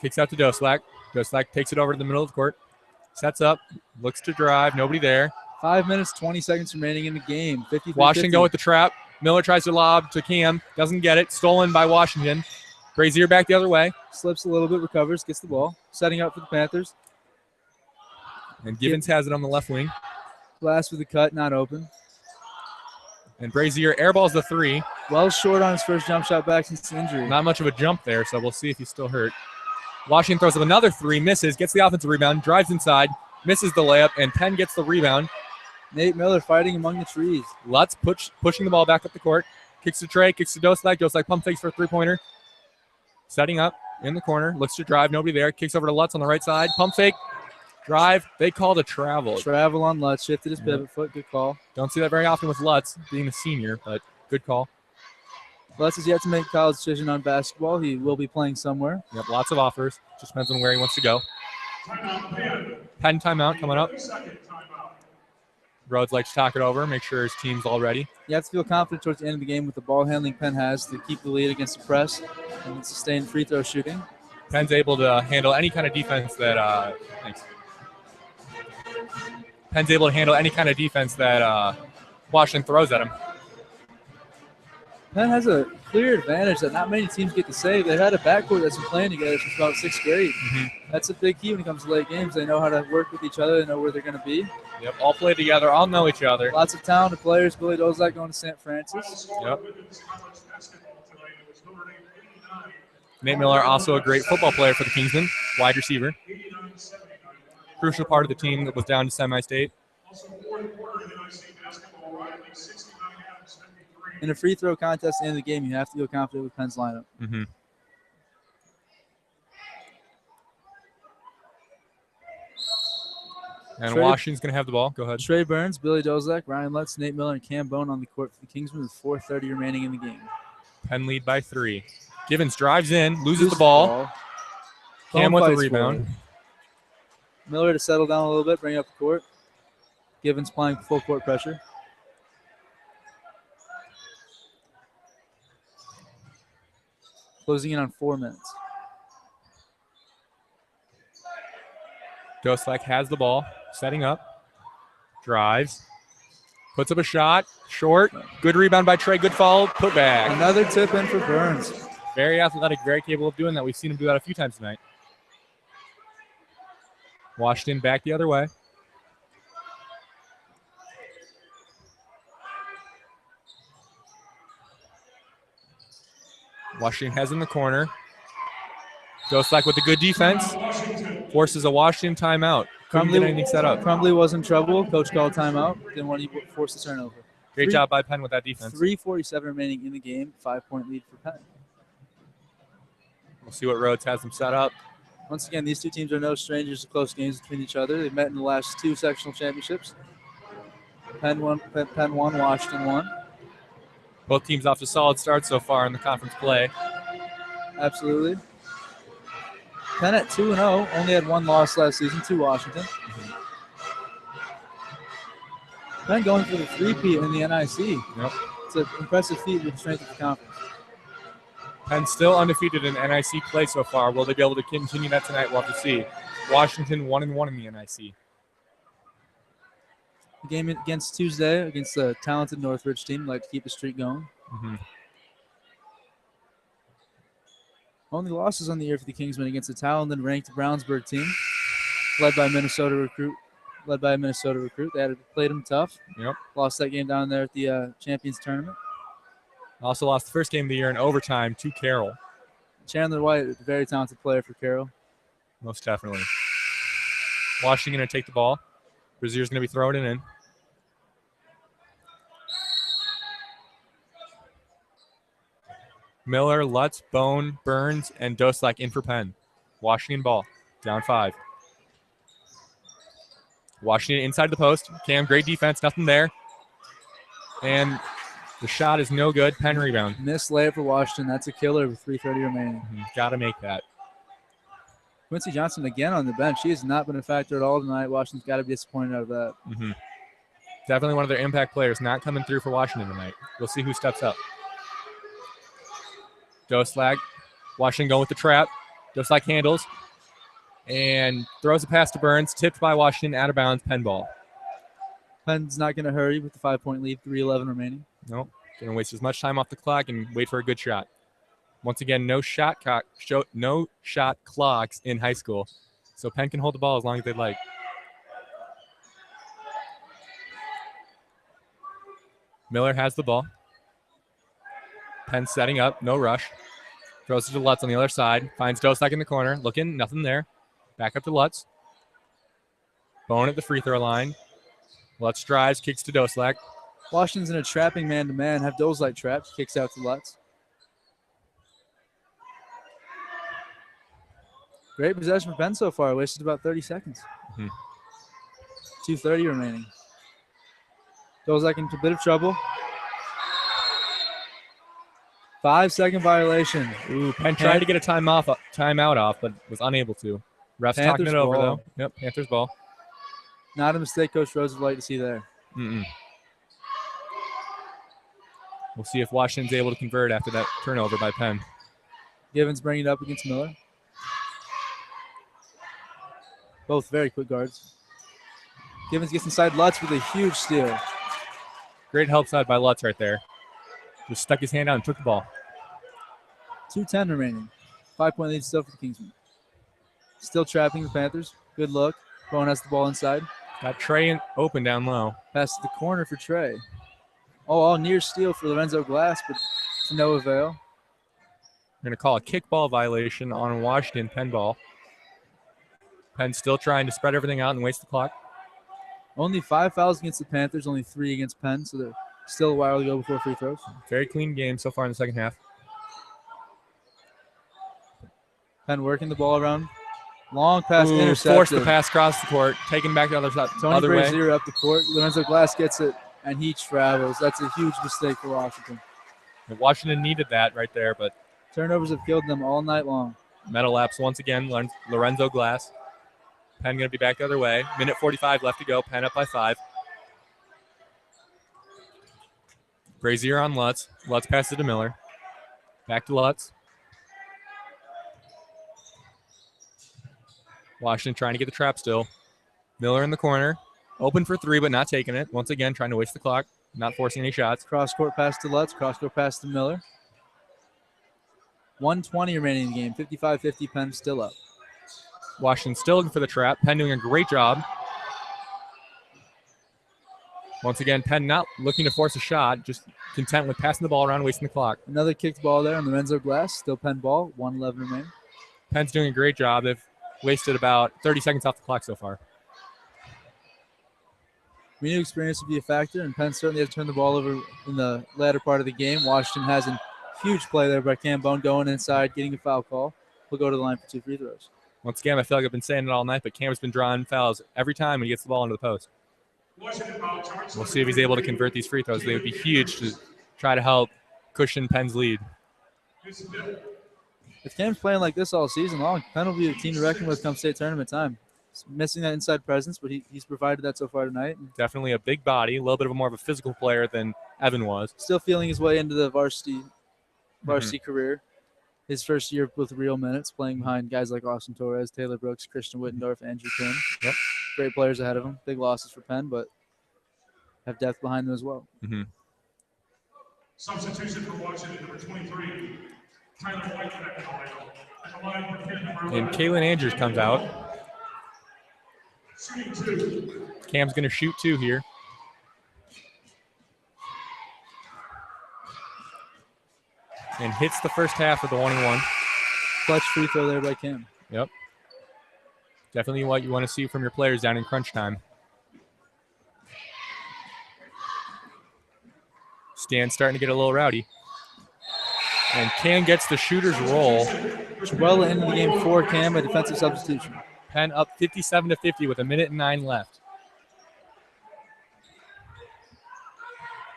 A: Kicks out to Doslak. Doslak takes it over to the middle of the court. Sets up. Looks to drive. Nobody there.
B: 5 minutes, 20 seconds remaining in the game. 53-50.
A: Washington go with the trap. Miller tries to lob to Cam. Doesn't get it. Stolen by Washington. Brazier back the other way.
B: Slips a little bit, recovers, gets the ball. Setting up for the Panthers.
A: And Givens has it on the left wing.
B: Glass with the cut, not open.
A: And Brazier airballs the three.
B: Well short on his first jump shot back since the injury.
A: Not much of a jump there, so we'll see if he's still hurt. Washington throws up another three, misses, gets the offensive rebound, drives inside, misses the layup, and Penn gets the rebound.
B: Nate Miller fighting among the trees.
A: Lutz pushing the ball back up the court. Kicks to Trey, kicks to Doslak. Doslak pump fakes for a three-pointer. Setting up in the corner, looks to drive, nobody there. Kicks over to Lutz on the right side. Pump fake, drive. They called a travel.
B: Travel on Lutz, shifted his pivot foot. Good call.
A: Don't see that very often with Lutz being a senior, but good call.
B: Lutz has yet to make a college decision on basketball. He will be playing somewhere.
A: Yep, lots of offers. Just depends on where he wants to go. Penn timeout coming up. Rhodes likes to talk it over, make sure his team's all ready.
B: You have to feel confident towards the end of the game with the ball handling Penn has to keep the lead against the press and sustain free throw shooting.
A: Penn's able to handle any kind of defense that Penn's able to handle any kind of defense that Washington throws at him.
B: Penn has a clear advantage that not many teams get to say. They've had a backcourt that's been playing together since about 6th grade. That's a big key when it comes to late games. They know how to work with each other. They know where they're going to be.
A: Yep, all play together, all know each other.
B: Lots of talented players. Billy Dozak going to St. Francis.
A: Yep. Nate Miller, also a great football player for the Kingsmen, wide receiver. Crucial part of the team that was down to semi-state.
B: In a free throw contest at the end of the game, you have to go confident with Penn's lineup.
A: And Washington's going to have the ball. Go ahead.
B: Trey Burns, Billy Dozak, Ryan Lutz, Nate Miller, and Cam Bone on the court for the Kingsmen with 4:30 remaining in the game.
A: Penn lead by 3. Givens drives in, loses the ball. Cam with the rebound.
B: Miller to settle down a little bit, bring up the court. Givens playing full court pressure. Closing in on 4 minutes.
A: Doslak has the ball, setting up, drives, puts up a shot, short, good rebound by Trey, good follow, put back.
B: Another tip in for Burns.
A: Very athletic, very capable of doing that. We've seen him do that a few times tonight. Washington back the other way. Washington has in the corner. Doslak with a good defense. Forces a Washington timeout. Couldn't get anything set up.
B: Crumbly was in trouble. Coach called timeout. Didn't want to force the turnover.
A: Great job by Penn with that defense.
B: 3:47 remaining in the game. 5-point lead for Penn.
A: We'll see what Rhodes has them set up.
B: Once again, these two teams are no strangers to close games between each other. They've met in the last 2 sectional championships. Penn won, Washington won.
A: Both teams off to solid starts so far in the conference play.
B: Absolutely. Penn at 2-0, only had 1 loss last season to Washington. Penn going for the 3-peat in the NIC.
A: Yep.
B: It's an impressive feat with the strength of the conference.
A: Penn still undefeated in NIC play so far. Will they be able to continue that tonight? We'll have to see. Washington 1-1 in the NIC.
B: The game against Tuesday against the talented Northridge team, like to keep the streak going. Only losses on the year for the Kingsmen against the talented ranked Brownsburg team, led by a Minnesota recruit. They played them tough.
A: Yep.
B: Lost that game down there at the Champions Tournament.
A: Also lost the first game of the year in overtime to Carroll.
B: Chandler White, a very talented player for Carroll.
A: Most definitely. Washington going to take the ball. Brazier's going to be throwing it in. Miller, Lutz, Bone, Burns, and Doslak in for Penn. Washington ball. Down 5. Washington inside the post. Cam, great defense. Nothing there. And the shot is no good. Penn rebound.
B: Missed layup for Washington. That's a killer with 3:30 remaining.
A: Got to make that.
B: Quincy Johnson again on the bench. He has not been a factor at all tonight. Washington's got to be disappointed out of that.
A: Definitely one of their impact players not coming through for Washington tonight. We'll see who steps up. Doslak. Washington going with the trap. Doslak handles and throws a pass to Burns. Tipped by Washington, out of bounds, Penn ball.
B: Penn's not going to hurry with the 5-point lead, 3:11 remaining.
A: Nope. Going to waste as much time off the clock and wait for a good shot. Once again, no shot clocks in high school. So Penn can hold the ball as long as they'd like. Miller has the ball. Penn setting up, no rush. Throws it to Lutz on the other side. Finds Doslak in the corner. Looking, nothing there. Back up to Lutz. Bone at the free throw line. Lutz drives, kicks to Doslak.
B: Washington's in a trapping man-to-man. Have Doslak trapped. Kicks out to Lutz. Great possession for Penn so far. Wasted about 30 seconds. 2:30 remaining. Doslak into a bit of trouble. 5-second violation.
A: Ooh, Penn tried to get a timeout off, but was unable to. Ref's talking it over, though. Yep, Panthers ball.
B: Not a mistake Coach Rhodes would like to see there.
A: We'll see if Washington's able to convert after that turnover by Penn.
B: Givens bringing it up against Miller. Both very quick guards. Givens gets inside Lutz with a huge steal.
A: Great help side by Lutz right there. Just stuck his hand out and took the ball.
B: 2:10 remaining. 5-point lead still for the Kingsmen. Still trapping the Panthers. Good look. Bowen has the ball inside.
A: Got Trey open down low.
B: Pass to the corner for Trey. All near steal for Lorenzo Glass, but to no avail.
A: We're going to call a kickball violation on Washington Penn ball. Penn still trying to spread everything out and waste the clock.
B: Only 5 fouls against the Panthers, only 3 against Penn, so they're still a while to go before free throws.
A: Very clean game so far in the second half.
B: Penn working the ball around. Long pass intercepted.
A: Forced the pass across the court, taken back the other side.
B: Tony
A: other way.
B: Brazier up the court. Lorenzo Glass gets it, and he travels. That's a huge mistake for Washington.
A: Washington needed that right there, but
B: turnovers have killed them all night long.
A: Medal laps once again. Lorenzo Glass. Penn going to be back the other way. Minute 45 left to go. Penn up by 5. Brazier on Lutz. Lutz passes to Miller. Back to Lutz. Washington trying to get the trap still. Miller in the corner. Open for 3, but not taking it. Once again, trying to waste the clock. Not forcing any shots.
B: Cross-court pass to Lutz. Cross-court pass to Miller. 1:20 remaining in the game. 55-50, Penn still up.
A: Washington still looking for the trap. Penn doing a great job. Once again, Penn not looking to force a shot, just content with passing the ball around, wasting the clock.
B: Another kicked ball there on Lorenzo Glass. Still Penn ball. 1:11 remaining.
A: Penn's doing a great job. They've wasted about 30 seconds off the clock so far.
B: We knew experience would be a factor, and Penn certainly had to turn the ball over in the latter part of the game. Washington has a huge play there by Cam Bone going inside, getting a foul call. He'll go to the line for 2 free throws.
A: Once again, I feel like I've been saying it all night, but Cam's been drawing fouls every time when he gets the ball into the post. We'll see if he's able to convert these free throws. They would be huge to try to help cushion Penn's lead.
B: If Cam's playing like this all season long, Penn will be the team to reckon with come state tournament time. He's missing that inside presence, but he's provided that so far tonight.
A: Definitely a big body, a little bit of more of a physical player than Evan was.
B: Still feeling his way into the varsity career. His first year with real minutes, playing behind guys like Austin Torres, Taylor Brooks, Christian Wittendorf, Andrew Kim.
A: Yep.
B: Great players ahead of him. Big losses for Penn, but have depth behind them as well.
E: Substitution for Washington, number 23, Tyler White.
A: And Kalen Andrews comes out. Cam's going to shoot 2 here. And hits the first half of the 1-1.
B: Clutch free throw there by Cam.
A: Yep. Definitely what you want to see from your players down in crunch time. Stan's starting to get a little rowdy. And Cam gets the shooter's roll.
B: Well into the game for Cam, a defensive substitution.
A: Penn up 57-50 with 1:09 left.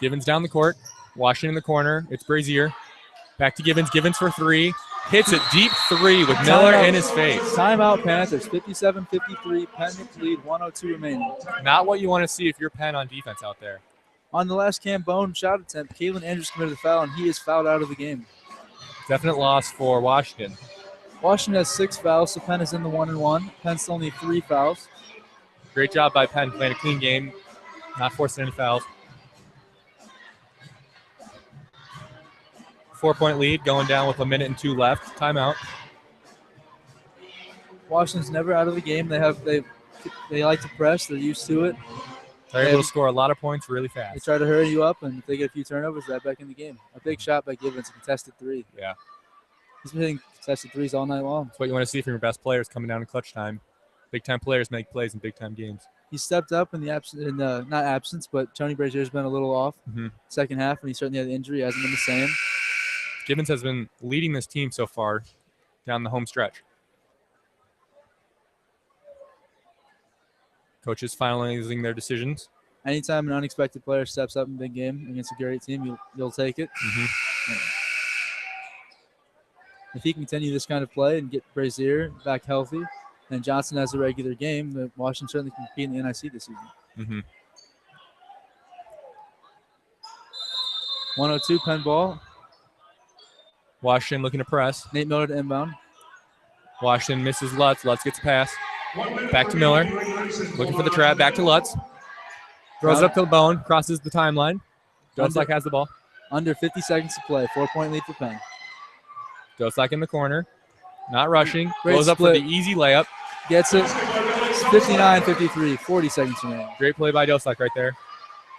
A: Givens down the court. Washington in the corner. It's Brazier. Back to Givens. Givens for 3. Hits a deep 3 with Miller in his face.
B: Timeout Panthers. 57-53. Penn with the lead. 1:02 remaining.
A: Not what you want to see if you're Penn on defense out there.
B: On the last Cam Bone shot attempt, Kalen Andrews committed the foul, and he is fouled out of the game.
A: Definite loss for Washington.
B: Washington has 6 fouls, so Penn is in the 1-1. Penn's only 3 fouls.
A: Great job by Penn playing a clean game, not forcing any fouls. 4-point lead going down with 1:02 left. Timeout.
B: Washington's never out of the game. They like to press. They're used to it.
A: They're able to score a lot of points really
B: They
A: fast.
B: try to hurry you up, and if they get a few turnovers, they're back in the game. A big shot by Givens, a contested 3.
A: Yeah.
B: He's been hitting contested 3s all night long.
A: That's what you want to see from your best players coming down in clutch time. Big-time players make plays in big-time games.
B: He stepped up in the not absence, but Tony Brazier's been a little off second half, and he certainly had the injury. He hasn't been the same.
A: Givens has been leading this team so far down the home stretch. Coaches finalizing their decisions.
B: Anytime an unexpected player steps up in a big game against a great team, you'll take it. If he can continue this kind of play and get Brazier back healthy, and Johnson has a regular game, then Washington certainly can compete in the NIC this season. 1:02 Penn ball.
A: Washington looking to press.
B: Nate Miller to inbound.
A: Washington misses Lutz. Lutz gets a pass. Back to Miller. Looking for the trap. Back to Lutz. Throws it up to the bone. Crosses the timeline. Doslak has the ball.
B: Under 50 seconds to play. 4-point lead for Penn.
A: Doslak in the corner. Not rushing.
B: Great
A: Goes up for
B: split.
A: the easy layup.
B: Gets it. 59-53. 40 seconds remaining.
A: Great play by Doslak right there.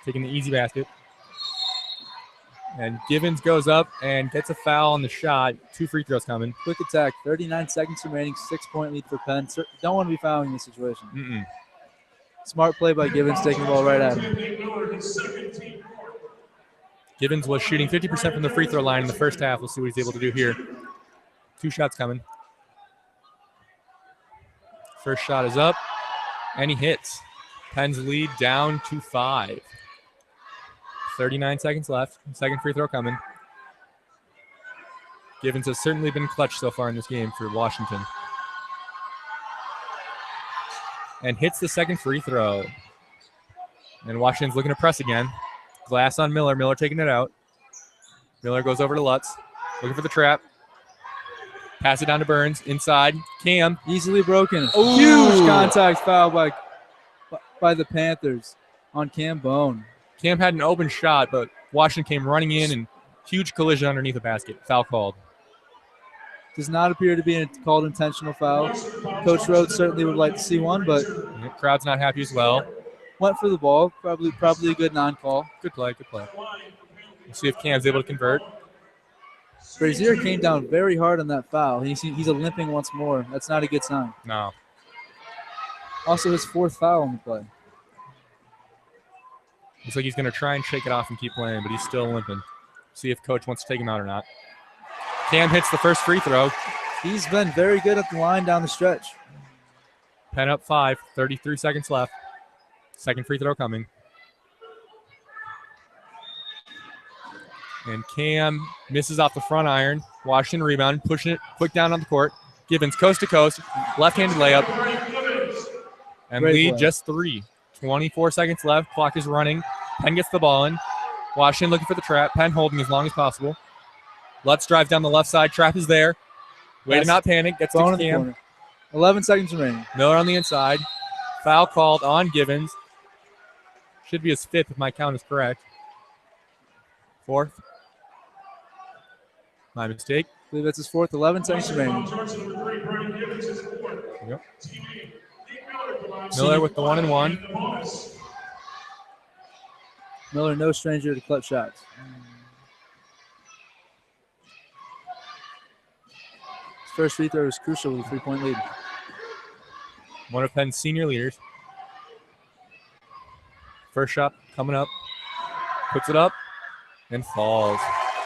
A: Taking the easy basket. And Givens goes up and gets a foul on the shot. 2 free throws coming.
B: Quick attack. 39 seconds remaining. 6-point lead for Penn. Don't want to be fouling in this situation.
A: Mm-mm.
B: Smart play by Givens, taking the ball right at him.
A: Givens was shooting 50% from the free throw line in the first half. We'll see what he's able to do here. 2 shots coming. First shot is up, and he hits. Penn's lead down to 5. 39 seconds left. Second free throw coming. Givens has certainly been clutch so far in this game for Washington. And hits the second free throw. And Washington's looking to press again. Glass on Miller. Miller taking it out. Miller goes over to Lutz. Looking for the trap. Pass it down to Burns. Inside. Cam.
B: Easily broken.
A: Ooh.
B: Huge contact foul by the Panthers on Cam Bone.
A: Cam had an open shot, but Washington came running in and huge collision underneath the basket. Foul called.
B: Does not appear to be a called intentional foul. Coach Rhodes certainly would like to see one, but
A: The crowd's not happy as well.
B: went for the ball. Probably a good non-call.
A: Good play, good play. We'll see if Cam's able to convert.
B: Brazier came down very hard on that foul. He's limping once more. That's not a good sign.
A: No.
B: Also his 4th foul on the play.
A: Looks like he's going to try and shake it off and keep playing, but he's still limping. See if coach wants to take him out or not. Cam hits the first free throw.
B: He's been very good at the line down the stretch.
A: Penn up 5, 33 seconds left. Second free throw coming. And Cam misses off the front iron. Washington rebound, pushing it quick down on the court. Givens coast to coast, left-handed layup. And
B: Great
A: lead
B: play.
A: just 3. 24 seconds left. Clock is running. Penn gets the ball in. Washington looking for the trap. Penn holding as long as possible. Let's drive down the left side. Trap is there. Way to not panic. Gets
B: Bone
A: to
B: in the
A: Cam.
B: corner. 11 seconds remaining.
A: Miller on the inside. Foul called on Givens. Should be his 5th if my count is correct. 4th. My mistake.
B: I believe that's his 4th. 11 seconds remaining.
A: Yep. Miller with the 1-and-1.
B: Miller, no stranger to clutch shots. His first free throw is crucial with a 3-point lead.
A: One of Penn's senior leaders. First shot coming up. Puts it up and falls.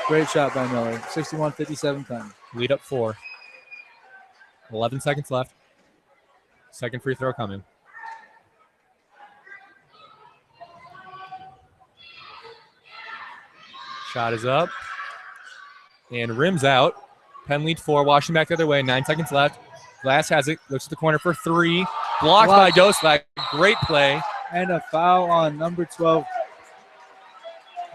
B: Great shot by Miller. 61-57 Penn.
A: Lead up 4. 11 seconds left. Second free throw coming. Shot is up. And rims out. Penn lead 4. Washington back the other way. 9 seconds left. Glass has it. Looks at the corner for 3. Blocked by Doslak. Great play.
B: And a foul on number 12.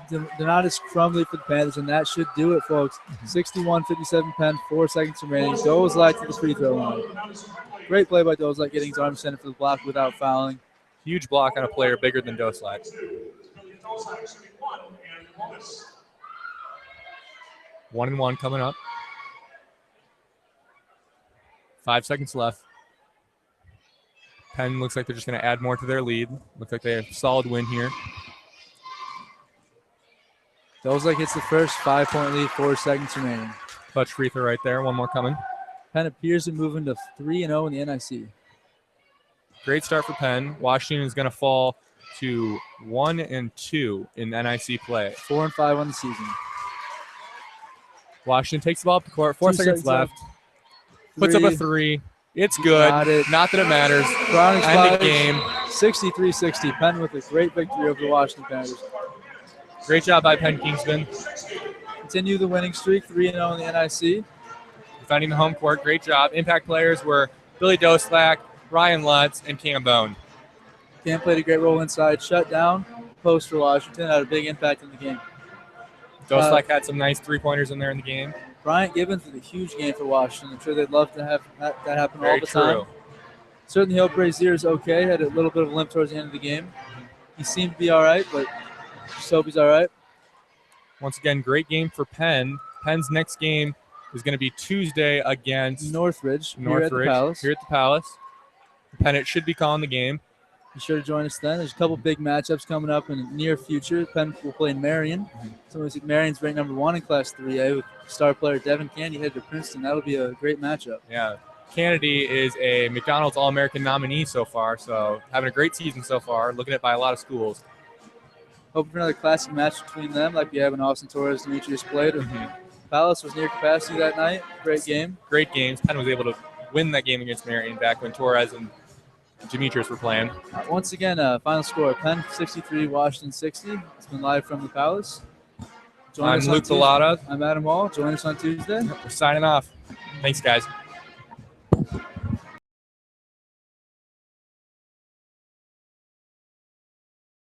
B: Donatus Crumley for the Panthers, and that should do it, folks. 61-57 Penn, 4 seconds remaining. Doslak to the free throw line. Great play by Doslak, getting his arm extended for the block without fouling.
A: Huge block on a player bigger than Doslak. 1-and-1 coming up. 5 seconds left. Penn looks like they're just going to add more to their lead. Looks like they have a solid win here.
B: Doslak hits the first 5-point lead, 4 seconds remaining.
A: Clutch free throw right there. One more coming.
B: Penn appears to move into 3-0 in the NIC.
A: Great start for Penn. Washington is going to fall to 1-2 in NIC play.
B: 4-5 on the season.
A: Washington takes the ball up the court. 4
B: 2
A: seconds left. Puts up a 3. It's good.
B: Got it.
A: Not that it matters.
B: Crowning
A: End of
B: Flyers,
A: game.
B: 63-60. Penn with a great victory over the Washington Panthers.
A: Great job by Penn Kingsman.
B: Continue the winning streak, 3-0 in the NIC.
A: Defending the home court. Great job. Impact players were Billy Doslak, Ryan Lutz, and Cam Bone.
B: Cam played a great role inside. Shut down. Post for Washington. Had a big impact in the game.
A: Doslak had some nice three-pointers in there in the game.
B: Bryant Gibbons with a huge game for Washington. I'm sure they'd love to have that happen
A: Very
B: all the
A: true.
B: time. Certainly hope Brazier is okay. Had a little bit of a limp towards the end of the game. He seemed to be all right, but just hope he's all right.
A: Once again, great game for Penn. Penn's next game is going to be Tuesday against
B: Northridge, here at the Palace.
A: Here at the Palace. Penn should be calling the game.
B: Be sure to join us then. There's a couple big matchups coming up in the near future. Penn will play Marion. Marion's ranked number 1 in Class 3A with star player Devin Candy headed to Princeton. That'll be a great matchup.
A: Yeah. Kennedy is a McDonald's All-American nominee so far, so having a great season so far, looking at by a lot of schools.
B: Hoping for another classic match between them like we have in Austin Torres and Demetrius played. Palace was near capacity that night. Great game.
A: Great games. Penn was able to win that game against Marion back when Torres and Demetrius were playing.
B: Once again, final score, Penn 63, Washington 60. It's been live from the Palace.
A: I'm Luke Bellotta.
B: I'm Adam Hall. Join us on Tuesday.
A: We're signing off. Thanks, guys.